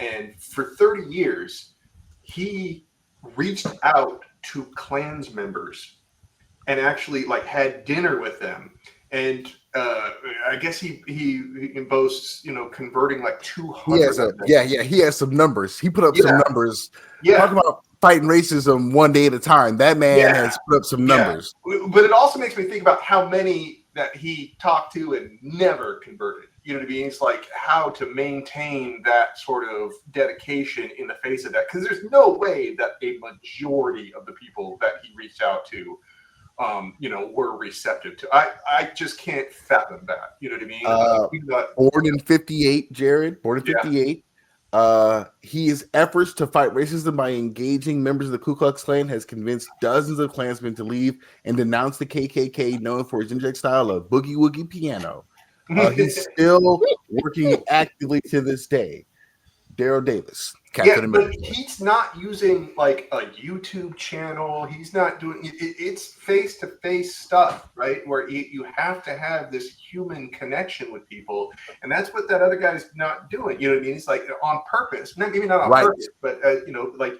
and for 30 years, he reached out to Klans members and actually like had dinner with them. And I guess he boasts, converting like 200. He has some numbers. He put up some numbers. Yeah. Talk about fighting racism one day at a time. That man has put up some numbers. But it also makes me think about how many that he talked to and never converted. You know what I mean? It's like how to maintain that sort of dedication in the face of that. Because there's no way that a majority of the people that he reached out to were receptive to. I just can't fathom that. You know what I mean? Born in 58, Jared. Born in 58. His efforts to fight racism by engaging members of the Ku Klux Klan has convinced dozens of Klansmen to leave and denounce the KKK, known for its inject style of boogie woogie piano. He's still working actively to this day. Daryl Davis, Captain America. But he's not using like a YouTube channel. He's not doing it. It's face-to-face stuff, right? Where you have to have this human connection with people, and that's what that other guy's not doing. You know what I mean? It's like on purpose. Maybe not on purpose, but like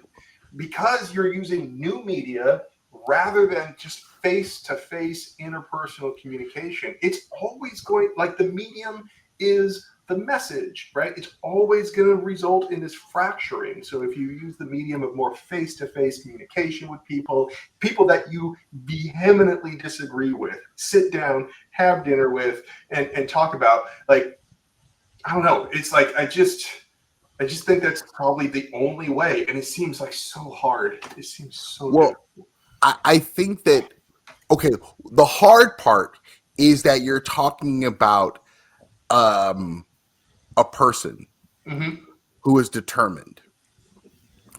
because you're using new media rather than just face-to-face interpersonal communication. It's always going like the medium is the message, right? It's always going to result in this fracturing. So if you use the medium of more face-to-face communication with people that you vehemently disagree with, sit down, have dinner with, and talk about, like, I don't know. It's like I just think that's probably the only way, and it seems like so hard. It seems so Well, difficult. I think that okay, the hard part is that you're talking about um a person Mm-hmm. who is determined,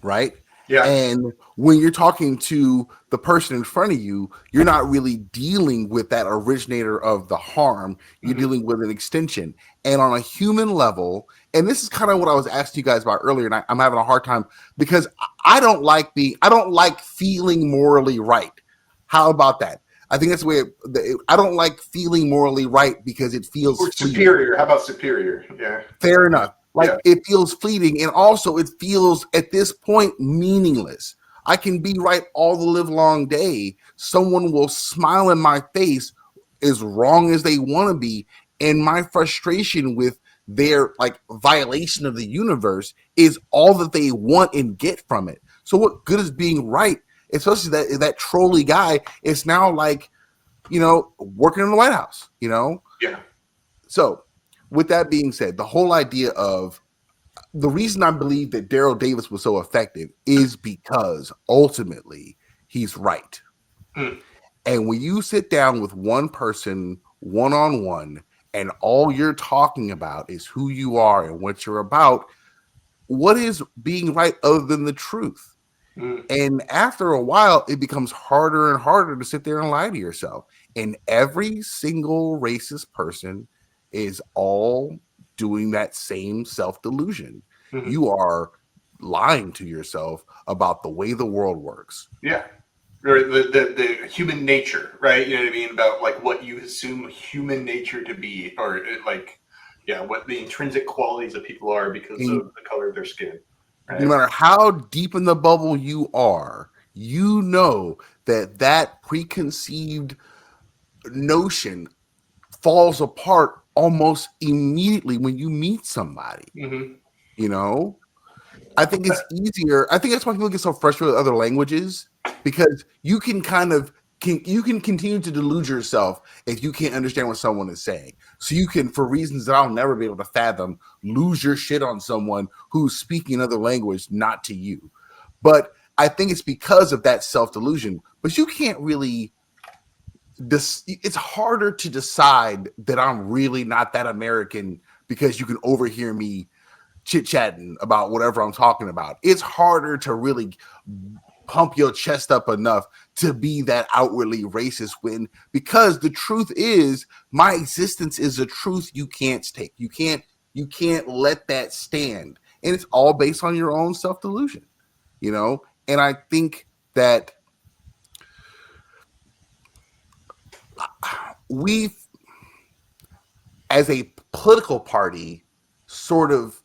right? Yeah. And when you're talking to the person in front of you, you're not really dealing with that originator of the harm. You're Mm-hmm. dealing with an extension. And on a human level, and this is kind of what I was asking you guys about earlier, and I'm having a hard time because I don't like feeling morally right. How about that? I think that's the way I don't like feeling morally right because it feels Or fleeting. superior. How about superior? Yeah. Fair enough. Yeah. Like it feels fleeting, and also it feels at this point meaningless. I can be right all the live long day. Someone will smile in my face as wrong as they want to be, and my frustration with their like violation of the universe is all that they want and get from it. So what good is being right? Especially that trolley guy is now like, working in the White House. Yeah. So with that being said, the whole idea of the reason I believe that Daryl Davis was so effective is because ultimately he's right. Mm. And when you sit down with one person one on one, and all you're talking about is who you are and what you're about, what is being right other than the truth? Mm. And after a while, it becomes harder and harder to sit there and lie to yourself. And every single racist person is all doing that same self delusion. Mm-hmm. You are lying to yourself about the way the world works. Yeah. Or the human nature, right? You know what I mean? About like what you assume human nature to be, or like, yeah, what the intrinsic qualities of people are because And of the color of their skin, no right? matter how deep in the bubble you are, you know that preconceived notion falls apart almost immediately when you meet somebody, Mm-hmm. you know? I think it's easier. I think that's why people get so frustrated with other languages because you can continue to delude yourself if you can't understand what someone is saying. So you can, for reasons that I'll never be able to fathom, lose your shit on someone who's speaking another language, not to you. But I think it's because of that self delusion. But you can't really. It's harder to decide that I'm really not that American because you can overhear me chit chatting about whatever I'm talking about. It's harder to really pump your chest up enough to be that outwardly racist because the truth is my existence is a truth you can't take. You can't let that stand. And it's all based on your own self-delusion. And I think that we've as a political party sort of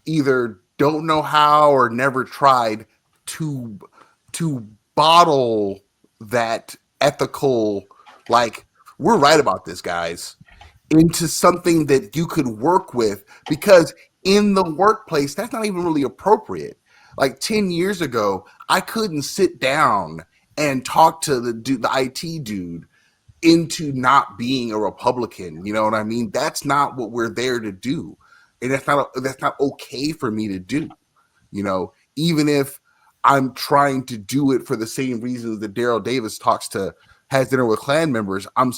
either don't know how or never tried to to bottle that ethical, like, we're right about this, guys, into something that you could work with, because in the workplace that's not even really appropriate. Like 10 years ago, I couldn't sit down and talk to the IT dude into not being a Republican. You know what I mean? That's not what we're there to do. And that's not okay for me to do. Even if I'm trying to do it for the same reasons that Daryl Davis has dinner with Klan members, I'm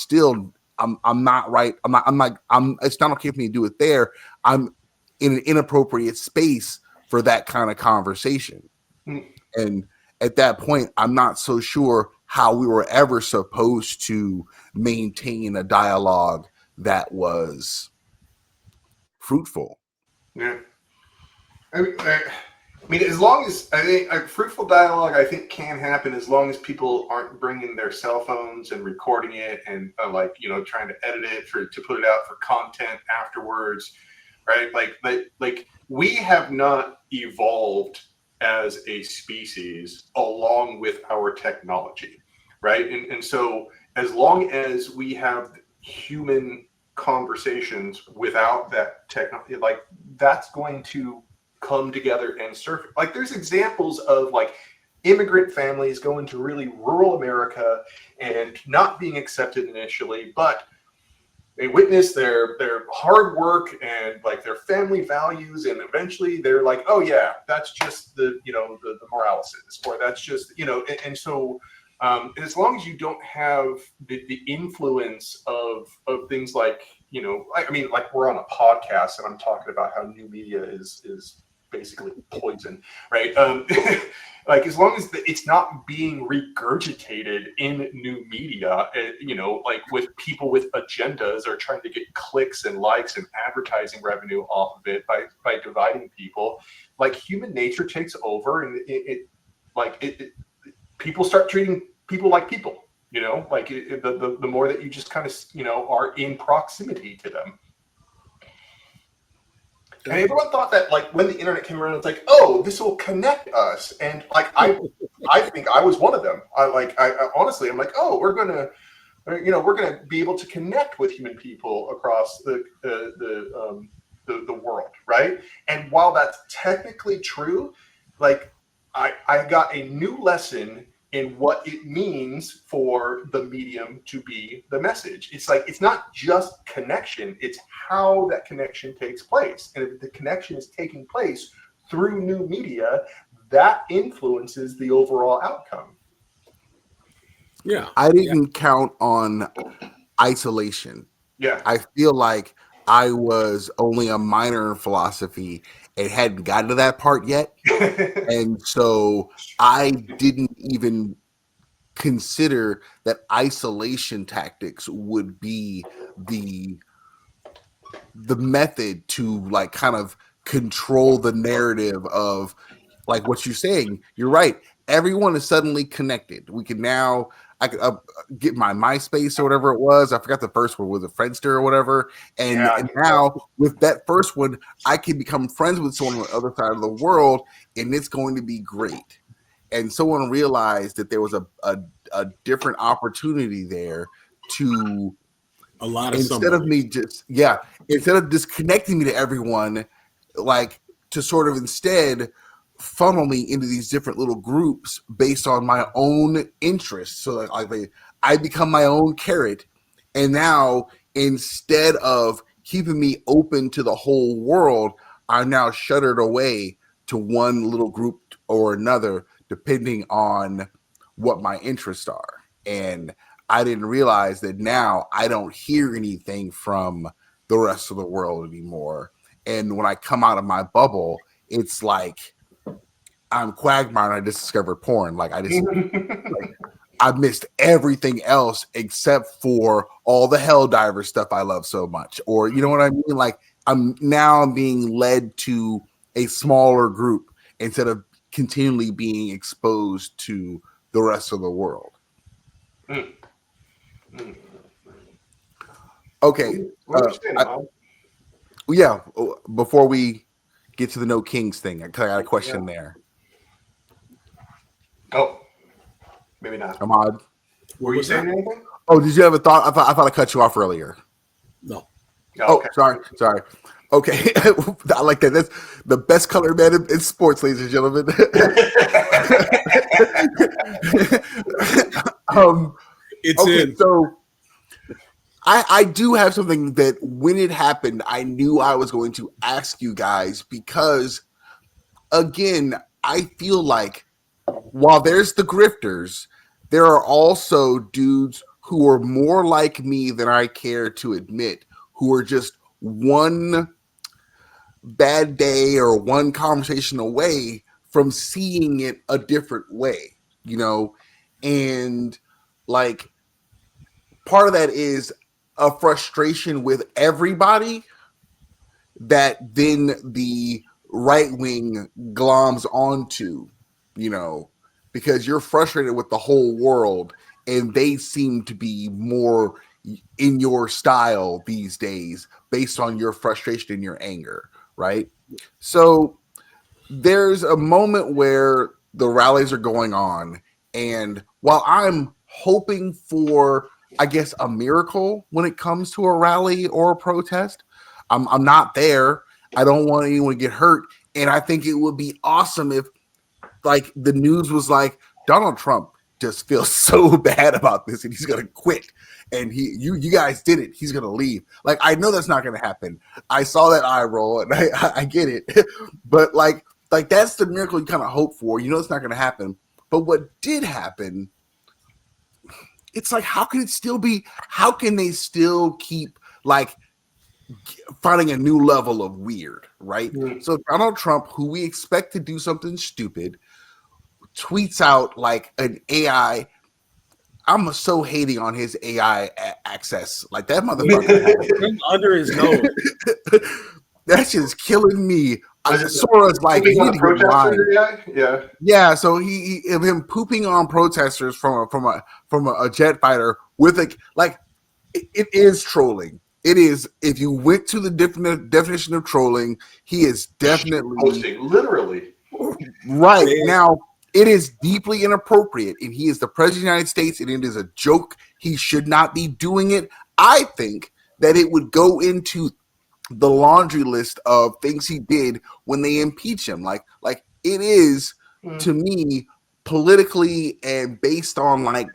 not right. It's not okay for me to do it there. I'm in an inappropriate space for that kind of conversation. Mm. And at that point, I'm not so sure how we were ever supposed to maintain a dialogue that was fruitful. Yeah. I mean, as long as I think a fruitful dialogue, I think can happen as long as people aren't bringing their cell phones and recording it and trying to edit it to put it out for content afterwards, right? Like we have not evolved as a species along with our technology, right? And so as long as we have human conversations without that technology, like that's going to come together and surf. Like there's examples of like immigrant families going to really rural America and not being accepted initially, but they witness their hard work and like their family values, and eventually they're like, oh yeah, that's just the moralysis, or that's just and so as long as you don't have the influence of things like I mean, like we're on a podcast and I'm talking about how new media is basically poison, right? Like as long as it's not being regurgitated in new media, like with people with agendas or trying to get clicks and likes and advertising revenue off of it by dividing people, like human nature takes over, and people start treating people like people. Like the more that you just kind of are in proximity to them. And everyone thought that, like, when the internet came around, it's like, oh, this will connect us. And like, I think I was one of them. I honestly, I'm like, oh, we're gonna be able to connect with human people across the world, right? And while that's technically true, like, I got a new lesson in what it means for the medium to be the message. It's like, it's not just connection, it's how that connection takes place. And if the connection is taking place through new media, that influences the overall outcome. Yeah. I didn't count on isolation. Yeah. I feel like I was only a minor in philosophy and hadn't gotten to that part yet. And so I didn't even consider that isolation tactics would be the method to like kind of control the narrative of like what you're saying. You're right. Everyone is suddenly connected. We can now I could get my MySpace or whatever it was. I forgot the first one, was it Friendster or whatever. And now with that first one, I can become friends with someone on the other side of the world, and it's going to be great. And someone realized that there was a different opportunity there to a lot of instead of me instead of disconnecting me to everyone, like to sort of instead funnel me into these different little groups based on my own interests. So like I become my own carrot, and now instead of keeping me open to the whole world, I'm now shuttered away to one little group or another, depending on what my interests are. And I didn't realize that now I don't hear anything from the rest of the world anymore. And when I come out of my bubble, it's like I'm Quagmire and I just discovered porn. Like I missed everything else except for all the Helldiver stuff I love so much. Or you know what I mean? Like I'm being led to a smaller group instead of continually being exposed to the rest of the world. Okay. Yeah. Before we get to the No Kings thing, I got a question there. Oh, maybe not. Ahmad, were you saying anything? Oh, did you have a thought? I thought I cut you off earlier. No. Oh, okay. Sorry. Okay, I like that. That's the best color man in sports, ladies and gentlemen. It's okay, in. So I do have something that when it happened, I knew I was going to ask you guys because, again, I feel like while there's the grifters, there are also dudes who are more like me than I care to admit, who are just one bad day or one conversation away from seeing it a different way, and like part of that is a frustration with everybody that then the right wing gloms onto, because you're frustrated with the whole world and they seem to be more in your style these days based on your frustration and your anger, right? So there's a moment where the rallies are going on, and while I'm hoping for, I guess, a miracle when it comes to a rally or a protest, I'm not there. I don't want anyone to get hurt, and I think it would be awesome if, like, the news was like, Donald Trump just feels so bad about this and he's gonna quit. And you guys did it. He's gonna leave. Like, I know that's not gonna happen. I saw that eye roll and I get it. But like that's the miracle you kind of hope for. You know it's not gonna happen. But what did happen, it's like, how can it still be? How can they still keep like finding a new level of weird, right? Mm. So Donald Trump, who we expect to do something stupid, tweets out like an AI. I'm so hating on his AI access. Like that motherfucker under his nose. That shit is killing me. Was it Sora's like, pooping you on need to get mine. Yeah. Yeah, so him pooping on protesters from a jet fighter with a like it is trolling. It is. If you went to the definition of trolling, he is definitely posting, literally. Right. Now, it is deeply inappropriate, and he is the president of the United States, and it is a joke. He should not be doing it. I think that it would go into the laundry list of things he did when they impeach him. Like it is, to me, politically and based on like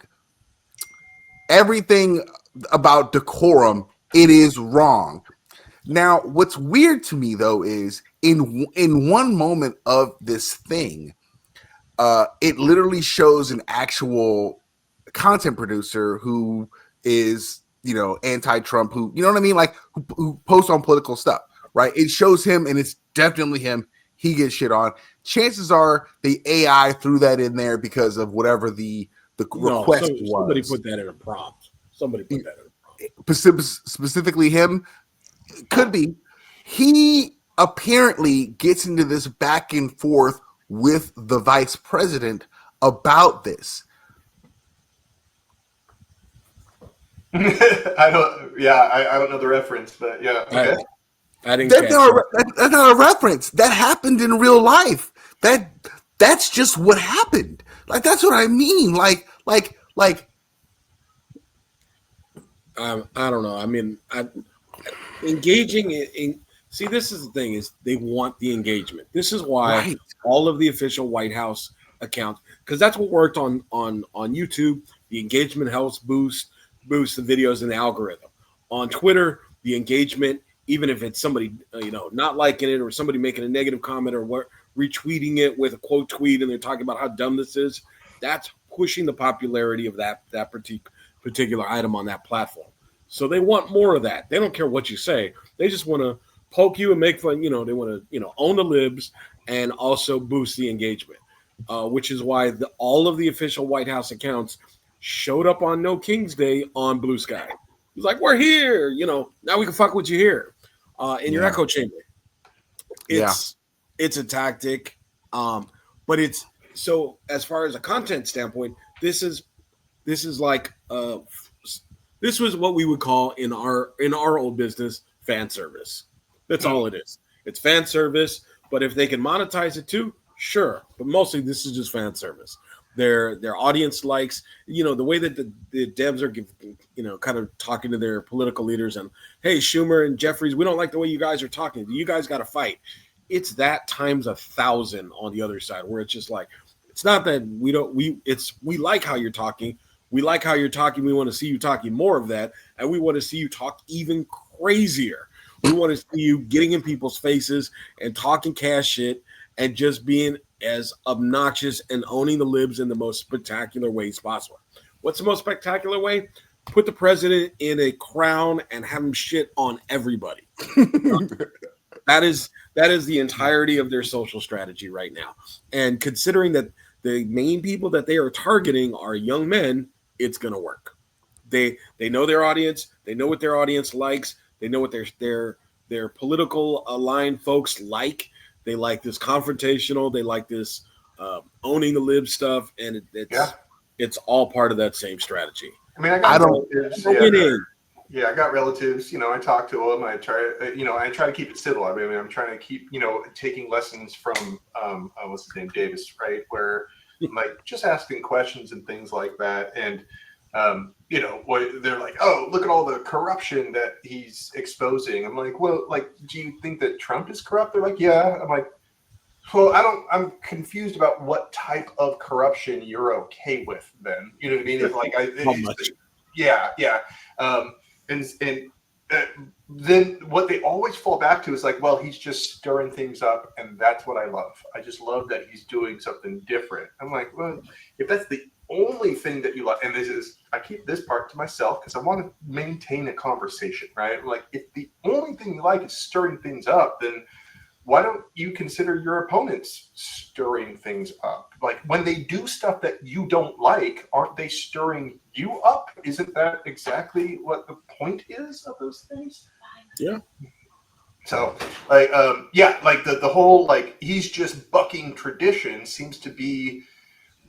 everything about decorum, it is wrong. Now, what's weird to me though is in one moment of this thing, it literally shows an actual content producer who is, anti-Trump, who, you know what I mean, like who posts on political stuff, right? It shows him, and it's definitely him. He gets shit on. Chances are the AI threw that in there because of whatever the request was. Somebody put that in a prompt. Somebody put that in a prompt. Specifically him. Could be. He apparently gets into this back and forth with the vice president about this. I don't know the reference, but yeah. Okay. I didn't that's not a reference. That happened in real life. That's just what happened. Like, that's what I mean. Like I don't know. I mean, engaging in see, this is the thing, is they want the engagement. This is why all of the official White House accounts, because that's what worked on YouTube. The engagement helps boost the videos and the algorithm. On Twitter, the engagement, even if it's somebody not liking it or somebody making a negative comment or retweeting it with a quote tweet and they're talking about how dumb this is, that's pushing the popularity of that particular item on that platform. So they want more of that. They don't care what you say. They just want to poke you and make fun. They want to own the libs and also boost the engagement, which is why all of the official White House accounts showed up on No King's Day on Blue Sky. He's like, we're here. Now we can fuck with you here in your echo chamber. It's a tactic, but it's so as far as a content standpoint, this is like this was what we would call in our old business fan service. That's all it is. It's fan service, but if they can monetize it too, sure. But mostly this is just fan service. Their audience likes, the way that the Dems are, kind of talking to their political leaders and, hey, Schumer and Jeffries, we don't like the way you guys are talking. You guys got to fight. It's that times 1,000 on the other side, where it's just like, it's not that we like how you're talking. We like how you're talking. We want to see you talking more of that. And we want to see you talk even crazier. We want to see you getting in people's faces and talking cash shit and just being as obnoxious and owning the libs in the most spectacular ways possible. What's the most spectacular way? Put the president in a crown and have him shit on everybody. That is the entirety of their social strategy right now. And considering that the main people that they are targeting are young men, it's going to work. They know their audience. They know what their audience likes. They know what their political aligned folks like. They like this confrontational. They like this owning the lib stuff, and it's all part of that same strategy. I mean, I got relatives. I talk to them. I try to keep it civil. I mean, I'm trying to keep taking lessons from what's his name, Davis, right? Where I'm like just asking questions and things like that, and they're like, oh, look at all the corruption that he's exposing. I'm like, well, like, do you think that Trump is corrupt? They're like, yeah. I'm like, Well, I'm confused about what type of corruption you're okay with. Then you know what I mean? It's like How much? yeah, yeah, um, and uh, then what they always fall back to is like, well, he's just stirring things up, and that's what I love. I just love that he's doing something different. I'm like, well, if that's the only thing that you like, and this is, I keep this part to myself because I want to maintain a conversation, right? Like, if the only thing you like is stirring things up, then why don't you consider your opponents stirring things up? Like when they do stuff that you don't like, aren't they stirring you up? Isn't that exactly what the point is of those things? Yeah. So, like, yeah, like the whole like he's just bucking tradition seems to be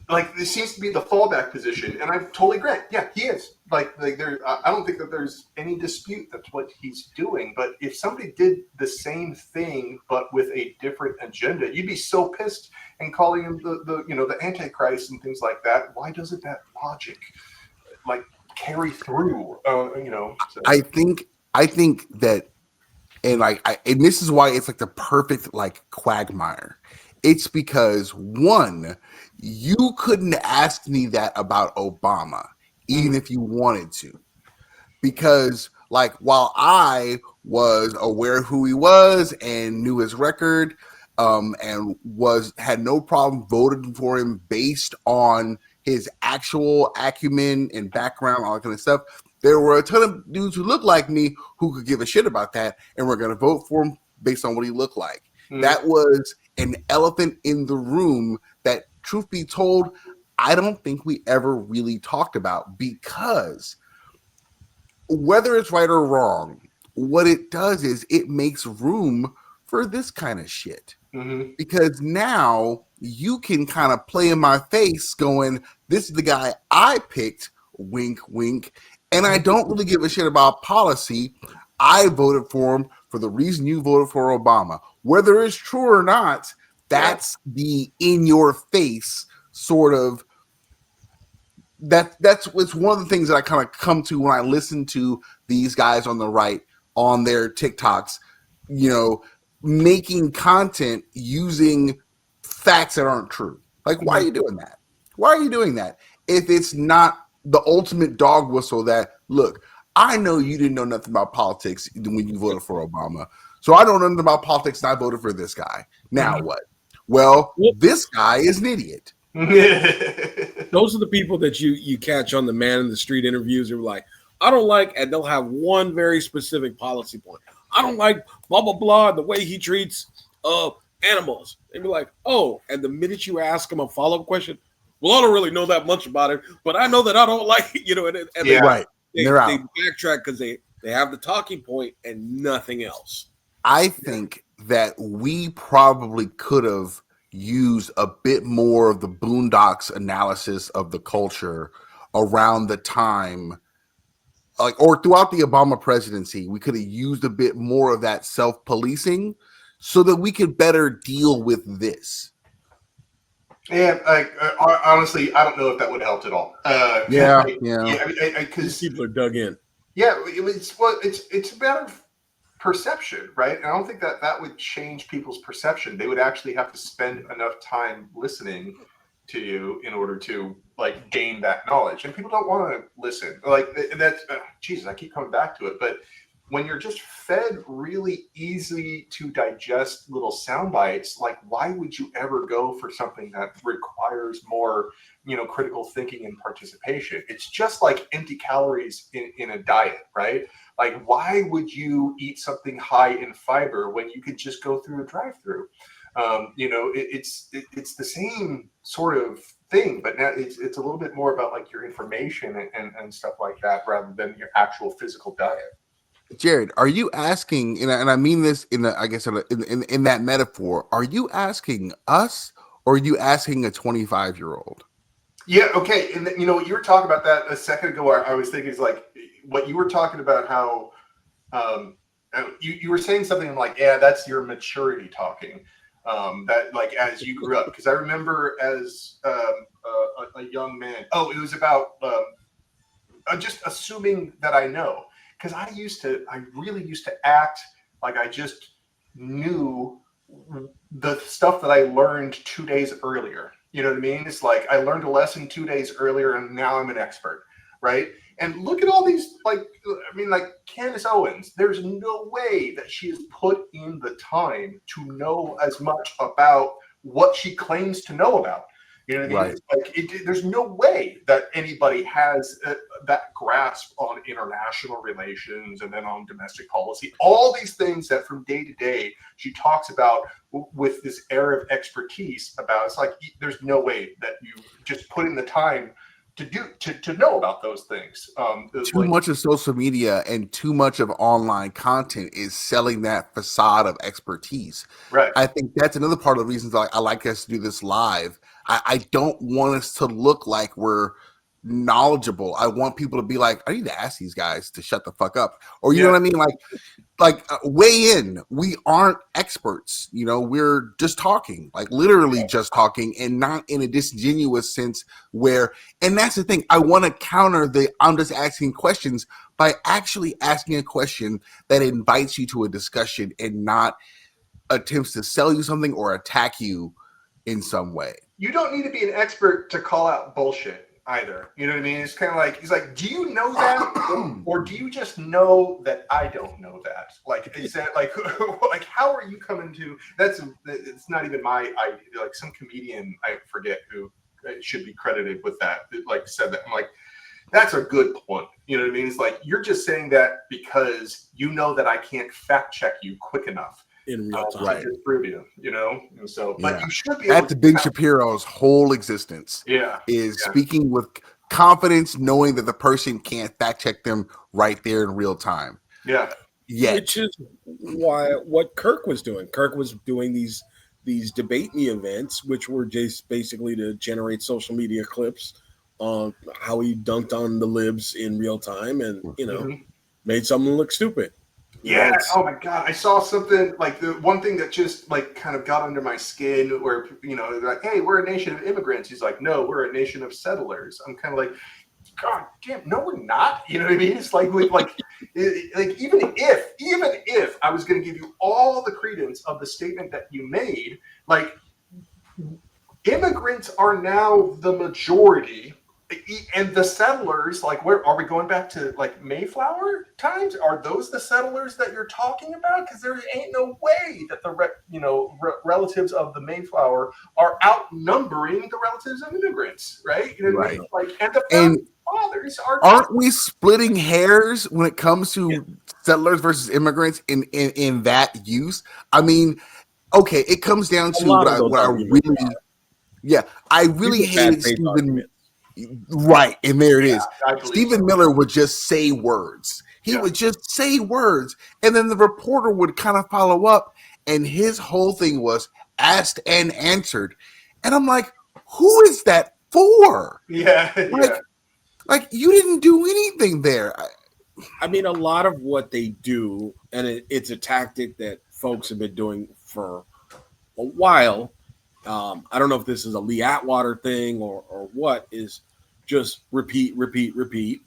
like this seems to be the fallback position, and I totally agree. Yeah, he is. Like there, I don't think that there's any dispute that's what he's doing. But if somebody did the same thing but with a different agenda, you'd be so pissed and calling him the the Antichrist and things like that. Why doesn't that logic like carry through? So. I think that, and and this is why it's like the perfect like quagmire. It's because one, you couldn't ask me that about Obama, even if you wanted to, because like while I was aware of who he was and knew his record, and had no problem voting for him based on his actual acumen and background, all that kind of stuff. There were a ton of dudes who looked like me who could give a shit about that, and we're going to vote for him based on what he looked like. That was an elephant in the room that, truth be told, I don't think we ever really talked about, because whether it's right or wrong, what it does is it makes room for this kind of shit. Mm-hmm. Because now you can kind of play in my face going, this is the guy I picked, wink, wink, and I don't really give a shit about policy. I voted for him for the reason you voted for Obama. Whether it's true or not, that's the in your face sort of that's it's one of the things that I kind of come to when I listen to these guys on the right on their TikToks, making content using facts that aren't true. Like, why are you doing that? Why are you doing that? If it's not the ultimate dog whistle that, look, I know you didn't know nothing about politics when you voted for Obama. So I don't know nothing about politics and I voted for this guy. Now what? Well, this guy is an idiot. Those are the people that you catch on the man in the street interviews who are like, I don't like, and they'll have one very specific policy point. I don't like blah blah blah the way he treats animals. They'd be like, oh, and the minute you ask them a follow-up question, well, I don't really know that much about it, but I know that I don't like it, and Yeah. Right. they They're out. backtrack because they have the talking point and nothing else. I think that we probably could have used a bit more of the Boondocks analysis of the culture around the time, like, or throughout the Obama presidency. We could have used a bit more of that self-policing so that we could better deal with this. Yeah, honestly, I don't know if that would have helped at all. Yeah. Because People are dug in. yeah, it's a matter of perception, right? And I don't think that would change people's perception. They would actually have to spend enough time listening to you in order to like gain that knowledge. And people don't want to listen. Like that's Jesus, I keep coming back to it, but when you're just fed really easy to digest little sound bites, like why would you ever go for something that requires more, critical thinking and participation? It's just like empty calories in a diet, right? Like why would you eat something high in fiber when you could just go through a drive-through? It's the same sort of thing, but now it's a little bit more about like your information and stuff like that rather than your actual physical diet. Jared, are you asking, and I mean this in that metaphor, are you asking us or are you asking a 25-year-old? Yeah, okay. And what you were talking about that a second ago, I was thinking is like what you were talking about how you were saying something like, yeah, that's your maturity talking. That like as you grew up, because I remember as a young man. Oh, it was about just assuming that I know, because I really used to act like I just knew the stuff that I learned 2 days earlier. You know what I mean? It's like I learned a lesson 2 days earlier, and now I'm an expert, right? And look at all these, like, I mean, like Candace Owens. There's no way that she has put in the time to know as much about what she claims to know about. You know what I mean? Right. It's like there's no way that anybody has that grasp on international relations and then on domestic policy. All these things that from day to day she talks about with this air of expertise about. It's like there's no way that you just put in the time to know about those things. Too much of social media and too much of online content is selling that facade of expertise. Right. I think that's another part of the reasons I like us to do this live. I don't want us to look like we're knowledgeable. I want people to be like, I need to ask these guys to shut the fuck up. Or you know what I mean? Like weigh in. We aren't experts, we're just talking, like literally just talking, and not in a disingenuous sense where, and that's the thing, I want to counter the I'm just asking questions by actually asking a question that invites you to a discussion and not attempts to sell you something or attack you in some way. You don't need to be an expert to call out bullshit either. You know what I mean? It's kind of like, he's like, do you know that? Or do you just know that I don't know that? Like, is that like, like, how are you coming to, it's not even my idea. Like some comedian, I forget who should be credited with that, like said that. I'm like, that's a good point. You know what I mean? It's like, you're just saying that because you know that I can't fact check you quick enough. In real time, right? To prove you, and so, but you should be able. That's Ben Shapiro's whole existence. Is speaking with confidence, knowing that the person can't fact check them right there in real time. Yeah. Which is why what Kirk was doing. Kirk was doing these debate me events, which were just basically to generate social media clips on how he dunked on the libs in real time, and made someone look stupid. Yeah. Oh my God. I saw something like the one thing that just like kind of got under my skin where, they're like, hey, we're a nation of immigrants. He's like, no, we're a nation of settlers. I'm kind of like, God damn, no, we're not. You know what I mean? It's like, even if I was going to give you all the credence of the statement that you made, like immigrants are now the majority. And the settlers, like, where are we going back to, like Mayflower times? Are those the settlers that you're talking about? Because there ain't no way that the relatives of the Mayflower are outnumbering the relatives of immigrants, right? You know what I mean? Like, and the fathers aren't we splitting hairs when it comes to settlers versus immigrants in that use? I mean, okay, it comes down to what I really hated Stephen. Right, and there it is. Stephen Miller would just say words. He would just say words, and then the reporter would kind of follow up, and his whole thing was asked and answered. And I'm like, who is that for? Like you didn't do anything there. I mean, a lot of what they do, and it's a tactic that folks have been doing for a while. I don't know if this is a Lee Atwater thing or what, is just repeat,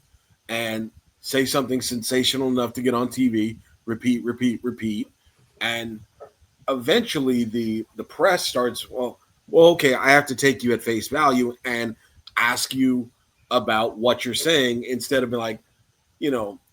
and say something sensational enough to get on TV, repeat. And eventually the press starts, well, okay, I have to take you at face value and ask you about what you're saying instead of being like,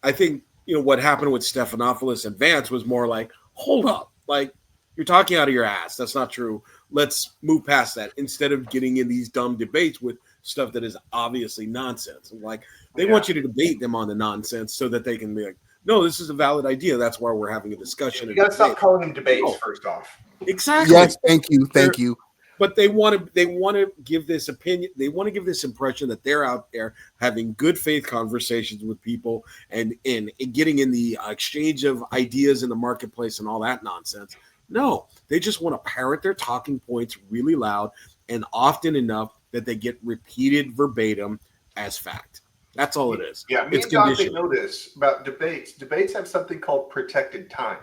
I think, what happened with Stephanopoulos and Vance was more like, hold up, like, you're talking out of your ass. That's not true. Let's move past that instead of getting in these dumb debates with stuff that is obviously nonsense. And like, they want you to debate them on the nonsense so that they can be like, no, this is a valid idea. That's why we're having a discussion. You got to stop calling them debates first off. Exactly. Yes, thank you. But they want to give this opinion. They want to give this impression that they're out there having good faith conversations with people and getting in the exchange of ideas in the marketplace and all that nonsense. No, they just want to parrot their talking points really loud and often enough that they get repeated verbatim as fact. That's all it is. Yeah, me and Dante know this about debates. Debates have something called protected time,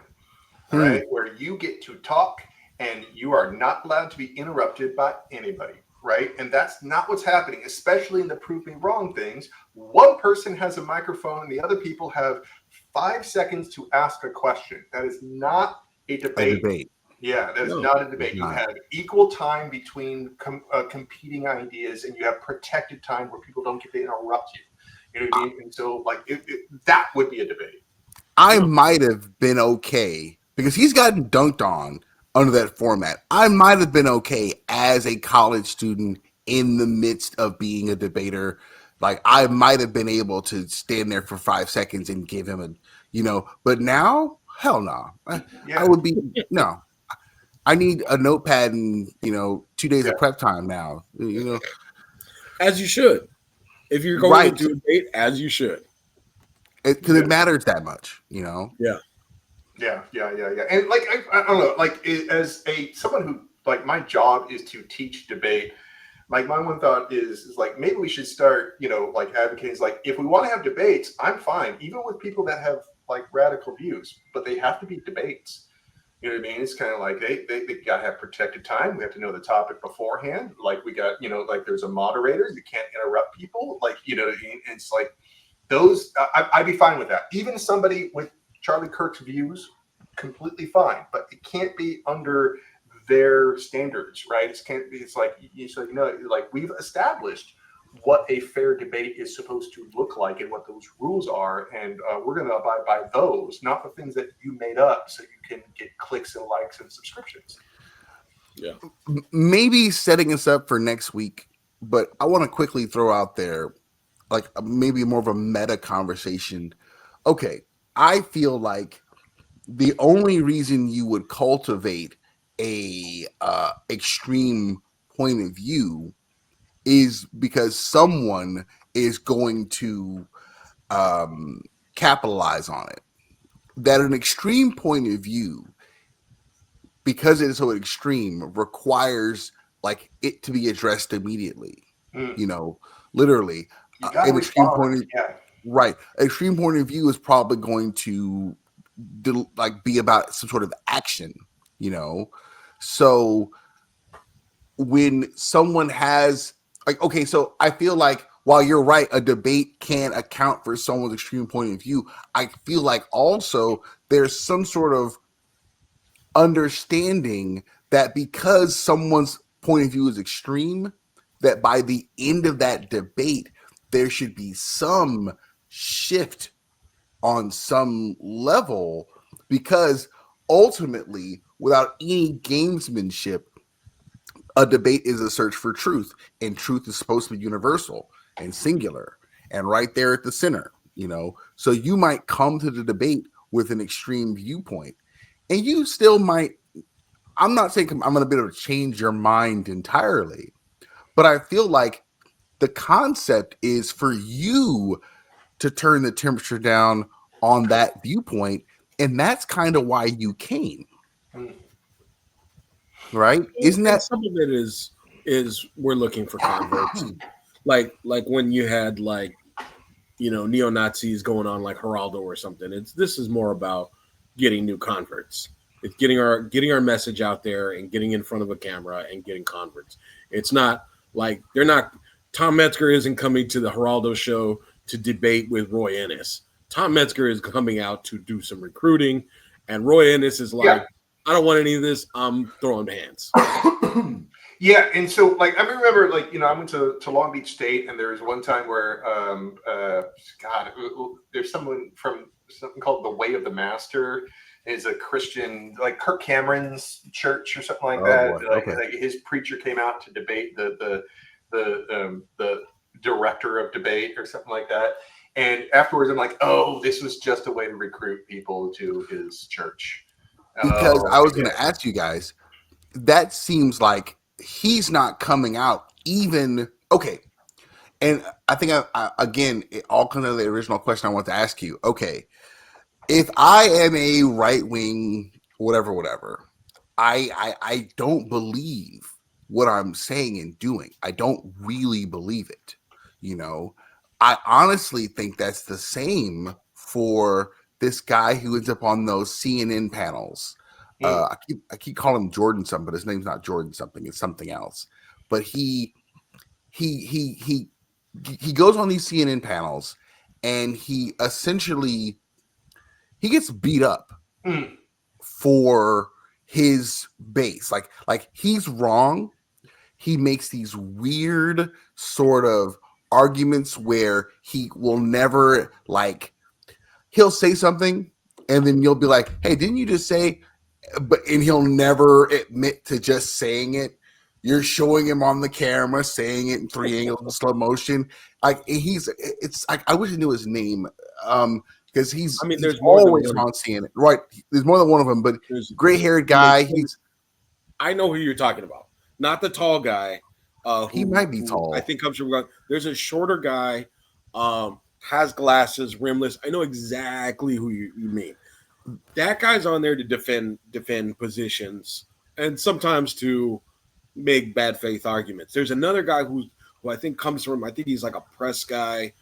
right? Where you get to talk and you are not allowed to be interrupted by anybody, right? And that's not what's happening, especially in the prove me wrong things. One person has a microphone and the other people have 5 seconds to ask a question. That is not a debate. Yeah, that is No. not a debate. It's You not. have equal time between competing ideas, and you have protected time where people don't get to interrupt you. You know what I mean? And so, like, that would be a debate. I No. might have been okay because he's gotten dunked on under that format. I might have been okay as a college student in the midst of being a debater. Like I might have been able to stand there for 5 seconds and give him a, but now, hell no. I Yeah, would be, no. I need a notepad and, 2 days yeah, of prep time now, As you should. If you're going right. into a debate, as you should. Because yeah, it matters that much. Yeah. yeah. And like, I don't know, like, as someone who, like, my job is to teach debate. Like, my one thought is like, maybe we should start, like, advocating, like, if we want to have debates, I'm fine, even with people that have, like, radical views, but they have to be debates. You know what I mean? It's kind of like they got to have protected time. We have to know the topic beforehand. Like, we got, like, there's a moderator. You can't interrupt people. Like, you know what I mean? And it's like those, I'd be fine with that. Even somebody with Charlie Kirk's views, completely fine. But it can't be under their standards, right? It can't be. It's like, like, we've established what a fair debate is supposed to look like and what those rules are, and we're going to abide by those, not the things that you made up so you can get clicks and likes and subscriptions. Yeah. Maybe setting us up for next week, but I want to quickly throw out there like maybe more of a meta conversation. Okay, I feel like the only reason you would cultivate a extreme point of view is because someone is going to capitalize on it. That an extreme point of view, because it is so extreme, requires like it to be addressed immediately. Mm. You know, literally, You got to an extreme respond. point of Yeah. right, extreme point of view is probably going to like be about some sort of action. You know, so when someone has like, okay, so I feel like while you're right, a debate can account for someone's extreme point of view. I feel like also there's some sort of understanding that because someone's point of view is extreme, that by the end of that debate, there should be some shift on some level because ultimately, without any gamesmanship, a debate is a search for truth, and truth is supposed to be universal and singular and right there at the center. So you might come to the debate with an extreme viewpoint, and you still might. I'm not saying I'm going to be able to change your mind entirely, but I feel like the concept is for you to turn the temperature down on that viewpoint, and that's kind of why you came, Mm. right? Isn't And that some of it is we're looking for converts. Like when you had like neo Nazis going on like Geraldo or something. This is more about getting new converts. It's getting our message out there and getting in front of a camera and getting converts. It's not like they're not. Tom Metzger isn't coming to the Geraldo show to debate with Roy Ennis. Tom Metzger is coming out to do some recruiting, and Roy Ennis is like, Yeah. I don't want any of this. I'm throwing hands. Yeah, and so, like, I remember, like, I went to Long Beach State, and there was one time where God, there's someone from something called the Way of the Master, is a Christian, like Kirk Cameron's church or something like oh that. boy, Like, okay. like his preacher came out to debate the director of debate or something like that. And afterwards, I'm like, oh, this was just a way to recruit people to his church. Because Oh, I was going yeah. to ask you guys, that seems like he's not coming out even okay. And I think again, it all comes to the original question I want to ask you. Okay, if I am a right wing, whatever, I don't believe what I'm saying and doing. I don't really believe it. You know, I honestly think that's the same for this guy who ends up on those CNN panels. Hmm. I keep calling him Jordan something, but his name's not Jordan something. It's something else. But he he he he goes on these CNN panels, and he essentially he gets beat up Hmm. for his base. Like he's wrong. He makes these weird sort of arguments where he will never like he'll say something and then you'll be like, "Hey, didn't you just say?" But and he'll never admit to just saying it. You're showing him on the camera saying it in 3 angles in slow motion. Like it's like I wish I knew his name. Because I mean, he's there's more than always one. on CNN. Right. There's more than one of them, but There's, gray haired I mean, guy, I know who you're talking about. Not the tall guy, he might be who I tall. think comes from. There's a shorter guy, has glasses, rimless. I know exactly who you mean. That guy's on there to defend positions and sometimes to make bad faith arguments. There's another guy who I think comes from. I think he's like a press guy.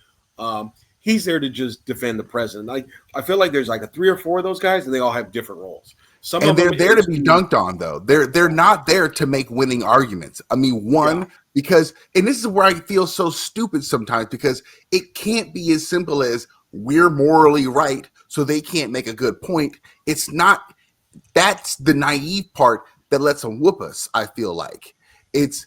He's there to just defend the president. Like I feel like there's like a 3 or 4 of those guys, and they all have different roles. Some And of they're them there to is be to dunked on, though. They're not there to make winning arguments. I mean, yeah. one, because and this is where I feel so stupid sometimes because it can't be as simple as we're morally right, so they can't make a good point. It's not that's the naive part that lets them whoop us, I feel like. It's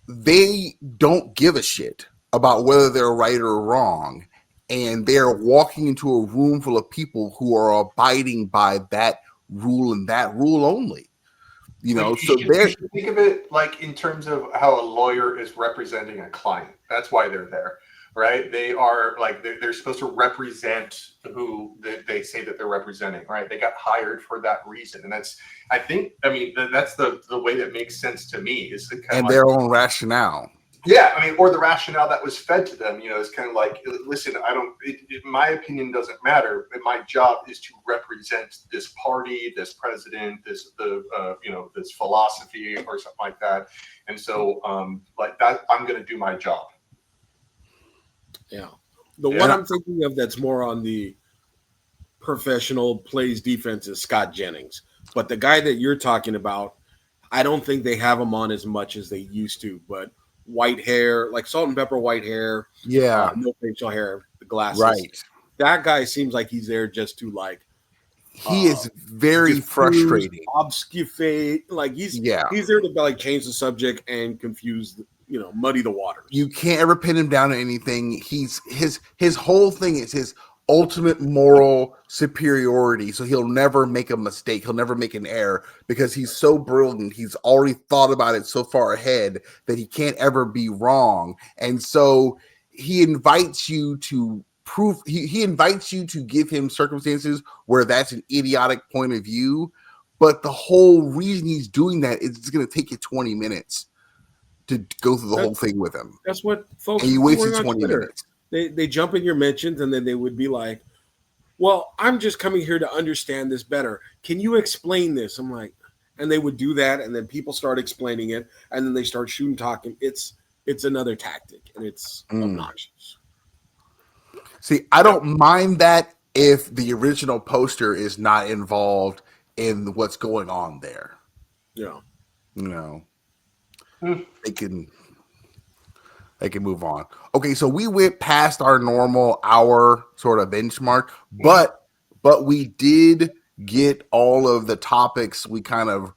they don't give a shit about whether they're right or wrong. And they're walking into a room full of people who are abiding by that rule and that rule only. You Like know, you so should, you they're should think of it like in terms of how a lawyer is representing a client. That's why they're there, right? They are like they're supposed to represent who they say that they're representing, right? They got hired for that reason, and that's I think I mean that's the way that makes sense to me is kind of and like their own rationale. yeah, I mean, or the rationale that was fed to them, is kind of like, listen, I don't, my opinion doesn't matter. My job is to represent this party, this president, this philosophy or something like that. And so, like that, I'm going to do my job. Yeah. The Yeah. one I'm thinking of that's more on the professional plays defense is Scott Jennings. But the guy that you're talking about, I don't think they have him on as much as they used to. But white hair, like salt and pepper white hair, Yeah, no facial hair, the glasses. right. That guy seems like he's there just to like He uh, is very diffuse, frustrating. obfuscate. Like Yeah. he's there to like change the subject and confuse, muddy the waters. You can't ever pin him down to anything. He's his whole thing is his ultimate moral superiority. So he'll never make a mistake. He'll never make an error because he's so brilliant. He's already thought about it so far ahead that he can't ever be wrong. And so he invites you to prove he invites you to give him circumstances where that's an idiotic point of view. But the whole reason he's doing that is it's going to take you 20 minutes to go through the whole thing with him. That's what folks And you were wasted doing on 20 Twitter. minutes. They jump in your mentions and then they would be like, "Well, I'm just coming here to understand this better. Can you explain this?" I'm like, and they would do that, and then people start explaining it, and then they start shooting talking. It's another tactic, and it's obnoxious. See, I don't mind that if the original poster is not involved in what's going on there. Yeah. You know, Hmm. they can move on. Okay, so we went past our normal hour sort of benchmark, but we did get all of the topics we kind of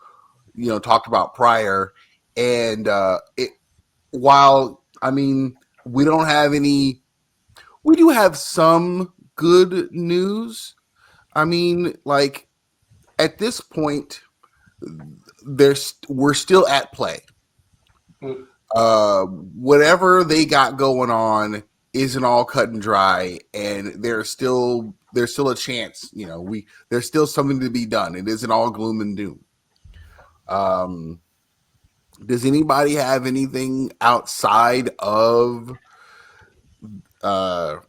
talked about prior, and while I mean we don't have any, we do have some good news. I mean, like at this point, we're still at play. Hmm. Whatever they got going on isn't all cut and dry, and there's still a chance. There's still something to be done. It isn't all gloom and doom. Does anybody have anything outside of that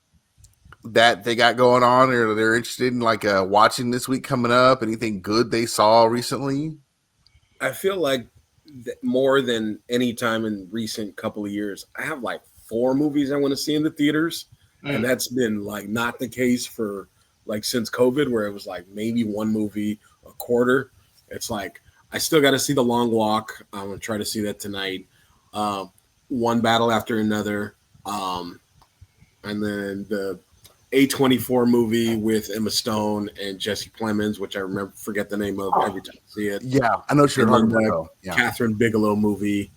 they got going on, or they're interested in like watching this week coming up? Anything good they saw recently? I feel like more than any time in recent couple of years, I have like 4 movies I want to see in the theaters, and that's been like not the case for like since COVID, where it was like maybe 1 movie a quarter. It's like I still got to see The Long Walk. I'm gonna try to see that tonight. One Battle After Another, and then the A24 movie with Emma Stone and Jesse Plemons, which I forget the name of every time I see it. Yeah, I know what you're And talking then about the though. Yeah. Catherine Bigelow movie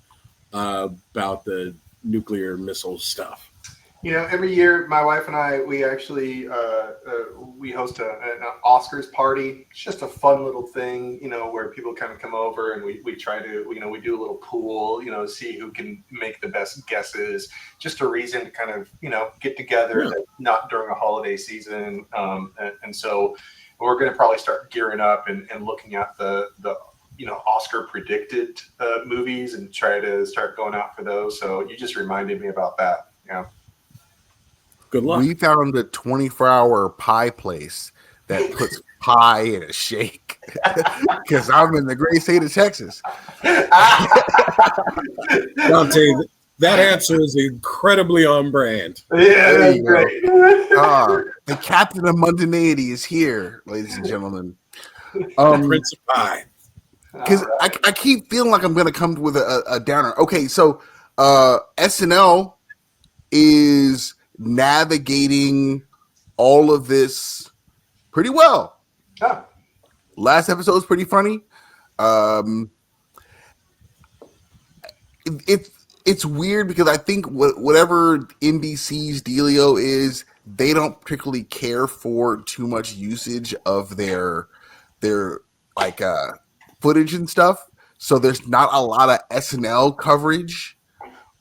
about the nuclear missile stuff. Every year, my wife and I, we actually we host an Oscars party. It's just a fun little thing, where people kind of come over and we try to, we do a little pool, see who can make the best guesses. Just a reason to kind of, get together, Yeah. not during a holiday season. And so we're going to probably start gearing up and looking at the Oscar predicted movies and try to start going out for those. So you just reminded me about that. Yeah. Good luck. We found a 24-hour pie place that puts pie in a shake because I'm in the great state of Texas. Dante, that answer is incredibly on brand. Yeah, There that's you go. great. The captain of mundanity is here, ladies and gentlemen. Prince of Pie. Because I keep feeling like I'm going to come with a downer. Okay, so SNL is navigating all of this pretty well. Oh. Last episode was pretty funny. It's weird because I think whatever NBC's dealio is, they don't particularly care for too much usage of their like footage and stuff. So there's not a lot of SNL coverage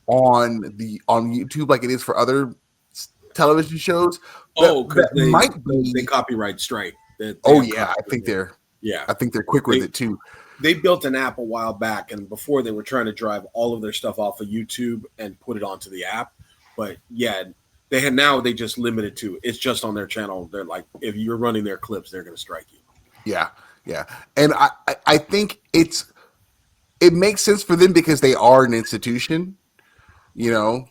on YouTube like it is for other television shows. Because they might be they copyright strike. I think they're quick with it too. They built an app a while back, and before they were trying to drive all of their stuff off of YouTube and put it onto the app. But yeah, they just limit it to it's just on their channel. They're like, if you're running their clips, they're going to strike you. Yeah, and I think it makes sense for them because they are an institution. The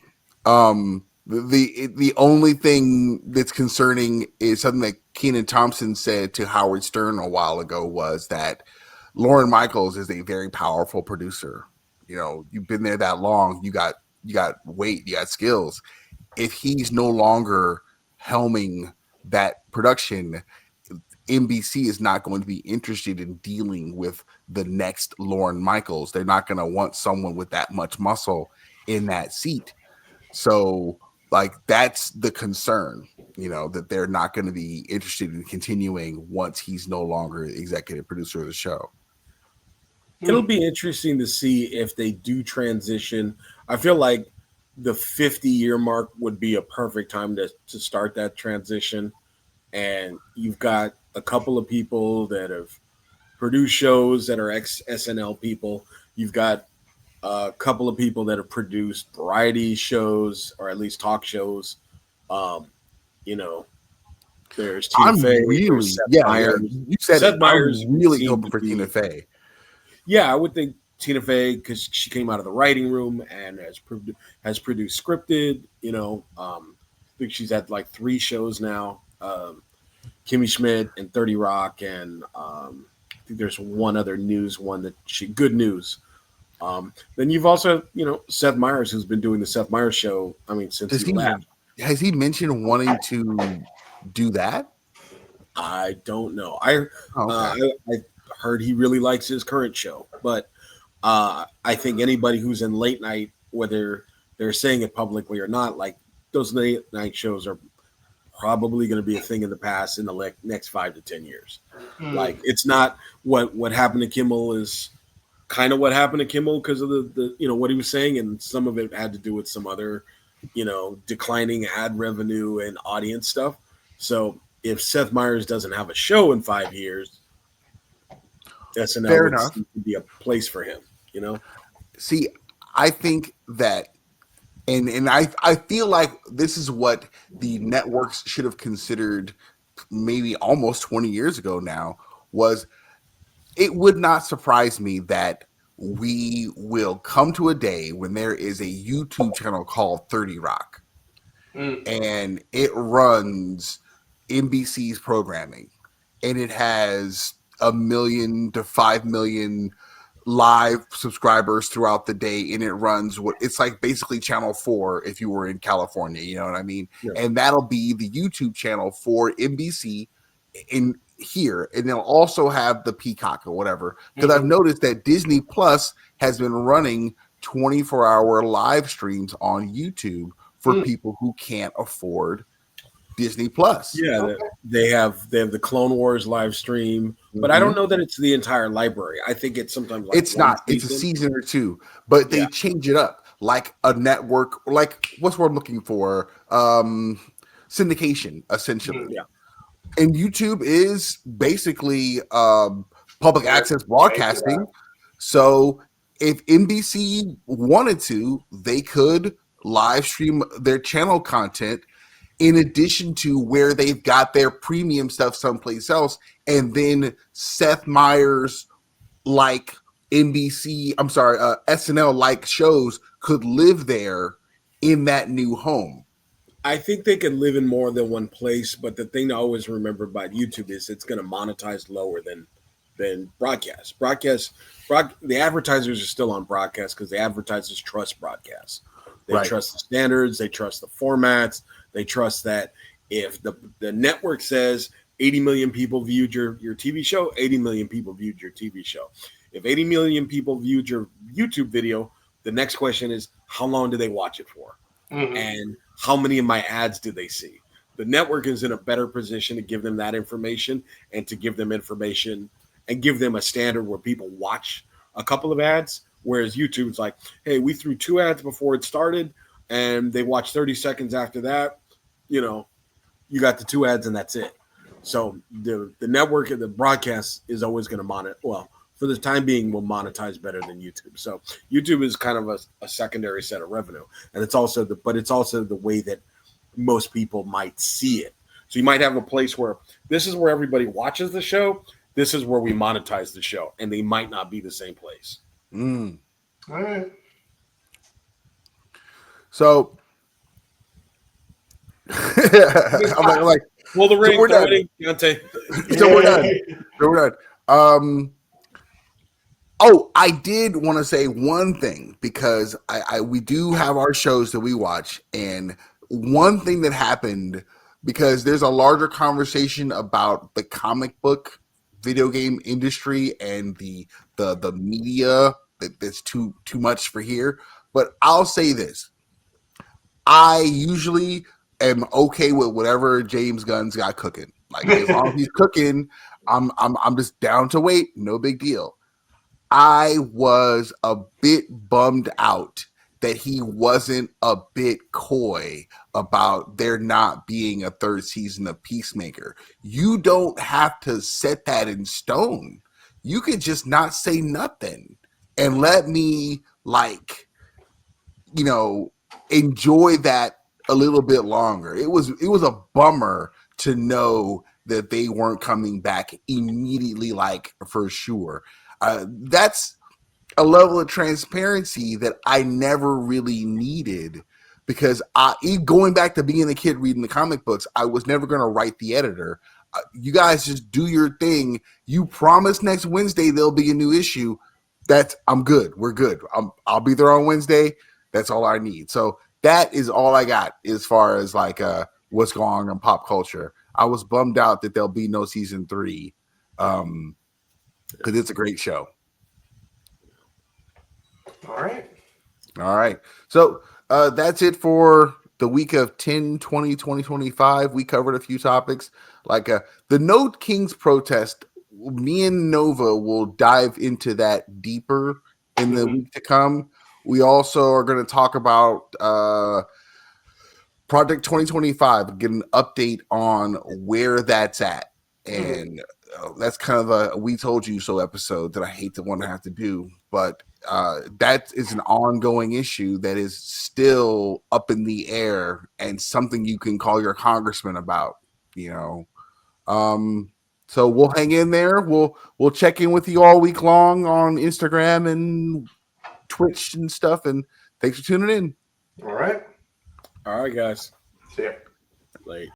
only thing that's concerning is something that Kenan Thompson said to Howard Stern a while ago was that Lorne Michaels is a very powerful producer. You've been there that long. You got weight. You got skills. If he's no longer helming that production, NBC is not going to be interested in dealing with the next Lorne Michaels. They're not going to want someone with that much muscle in that seat. So, that's the concern, that they're not going to be interested in continuing once he's no longer executive producer of the show. It'll be interesting to see if they do transition. I feel like the 50-year mark would be a perfect time to start that transition. And you've got a couple of people that have produced shows that are ex-SNL people. You've got a couple of people that have produced variety shows or at least talk shows. There's Tina Fey. Really, Myers. You said Seth it. Meyers I'm really seemed hoping to for be- Tina Fey. Yeah, I would think Tina Fey because she came out of the writing room and has produced scripted. I think she's had like 3 shows now. Kimmy Schmidt and 30 Rock, and I think there's one other news one that Good News. Then you've also Seth Meyers, who's been doing the Seth Meyers show. I mean, since he left. Has he mentioned wanting to do that? I don't know. I heard he really likes his current show, but I think anybody who's in late night, whether they're saying it publicly or not, like those late night shows are probably going to be a thing in the past in the next 5 to 10 years. Like it's not what happened to Kimmel is kind of what happened to Kimmel because of the what he was saying, and some of it had to do with some other declining ad revenue and audience stuff. So if Seth Meyers doesn't have a show in 5 years, SNL would seem to be a place for him. See, I think that, and I feel like this is what the networks should have considered maybe almost 20 years ago now, was it would not surprise me that we will come to a day when there is a YouTube channel called 30 Rock and it runs NBC's programming and it has 1 million to 5 million live subscribers throughout the day, and it runs what it's like basically channel 4 if you were in California, you know what I mean? Yeah. And that'll be the YouTube channel for NBC in here, and they'll also have the Peacock or whatever, because I've noticed that Disney Plus has been running 24-hour live streams on YouTube for people who can't afford Disney Plus. Yeah, they have the Clone Wars live stream, but I Mhm. don't know that it's the entire library. I think it's sometimes like It's one not. It's a season. season or two, but they Yeah. change it up like a network, like what's what I'm looking for? Syndication, essentially. Yeah. And YouTube is basically public They're access right to that. broadcasting. So if NBC wanted to, they could live stream their channel content in addition to where they've got their premium stuff someplace else. And then Seth Meyers like SNL like shows could live there in that new home. I think they can live in more than one place, but the thing to always remember about YouTube is it's going to monetize lower than broadcast. The advertisers are still on broadcast because the advertisers trust broadcast. They Right. trust the standards, they trust the formats, they trust that if the network says 80 million people viewed your TV show, 80 million people viewed your TV show. If 80 million people viewed your YouTube video, the next question is how long do they watch it for? And how many of my ads did they see? The network is in a better position to give them that information and to give them information and give them a standard where people watch a couple of ads. Whereas YouTube's like, hey, we threw 2 ads before it started and they watched 30 seconds after that. You know, you got the 2 ads and that's it. So the network and the broadcast is always going to monitor. Well, for the time being, will monetize better than YouTube. So YouTube is kind of a secondary set of revenue, and it's also the way that most people might see it. So you might have a place where this is where everybody watches the show. This is where we monetize the show, and they might not be the same place. Mm. All right. So I'm like, Pull the ring, we're throw done. it in, Deontay. So we're done. So we're done. Oh, I did want to say one thing because we do have our shows that we watch, and one thing that happened because there's a larger conversation about the comic book video game industry and the media that's too much for here. But I'll say this: I usually am okay with whatever James Gunn's got cooking. Like as long as he's cooking, I'm just down to wait. No big deal. I was a bit bummed out that he wasn't a bit coy about there not being a third season of Peacemaker. You don't have to set that in stone. You could just not say nothing and let me enjoy that a little bit longer. It was a bummer to know that they weren't coming back immediately, like for sure. That's a level of transparency that I never really needed because going back to being a kid reading the comic books, I was never going to write the editor. You guys just do your thing. You promise next Wednesday there'll be a new issue. I'm good. We're good. I'll be there on Wednesday. That's all I need. So that is all I got as far as what's going on in pop culture. I was bummed out that there'll be no season 3 because it's a great show. All right. All right. So that's it for the week of 10/20/2025. We covered a few topics like the Note Kings protest. Me and Nova will dive into that deeper in the week to come. We also are going to talk about Project 2025, get an update on where that's at. And that's kind of a we told you so episode that I hate to want to have to do, but that is an ongoing issue that is still up in the air and something you can call your congressman about, so we'll hang in there. We'll check in with you all week long on Instagram and Twitch and stuff. And thanks for tuning in. All right. All right, guys. See ya. Late.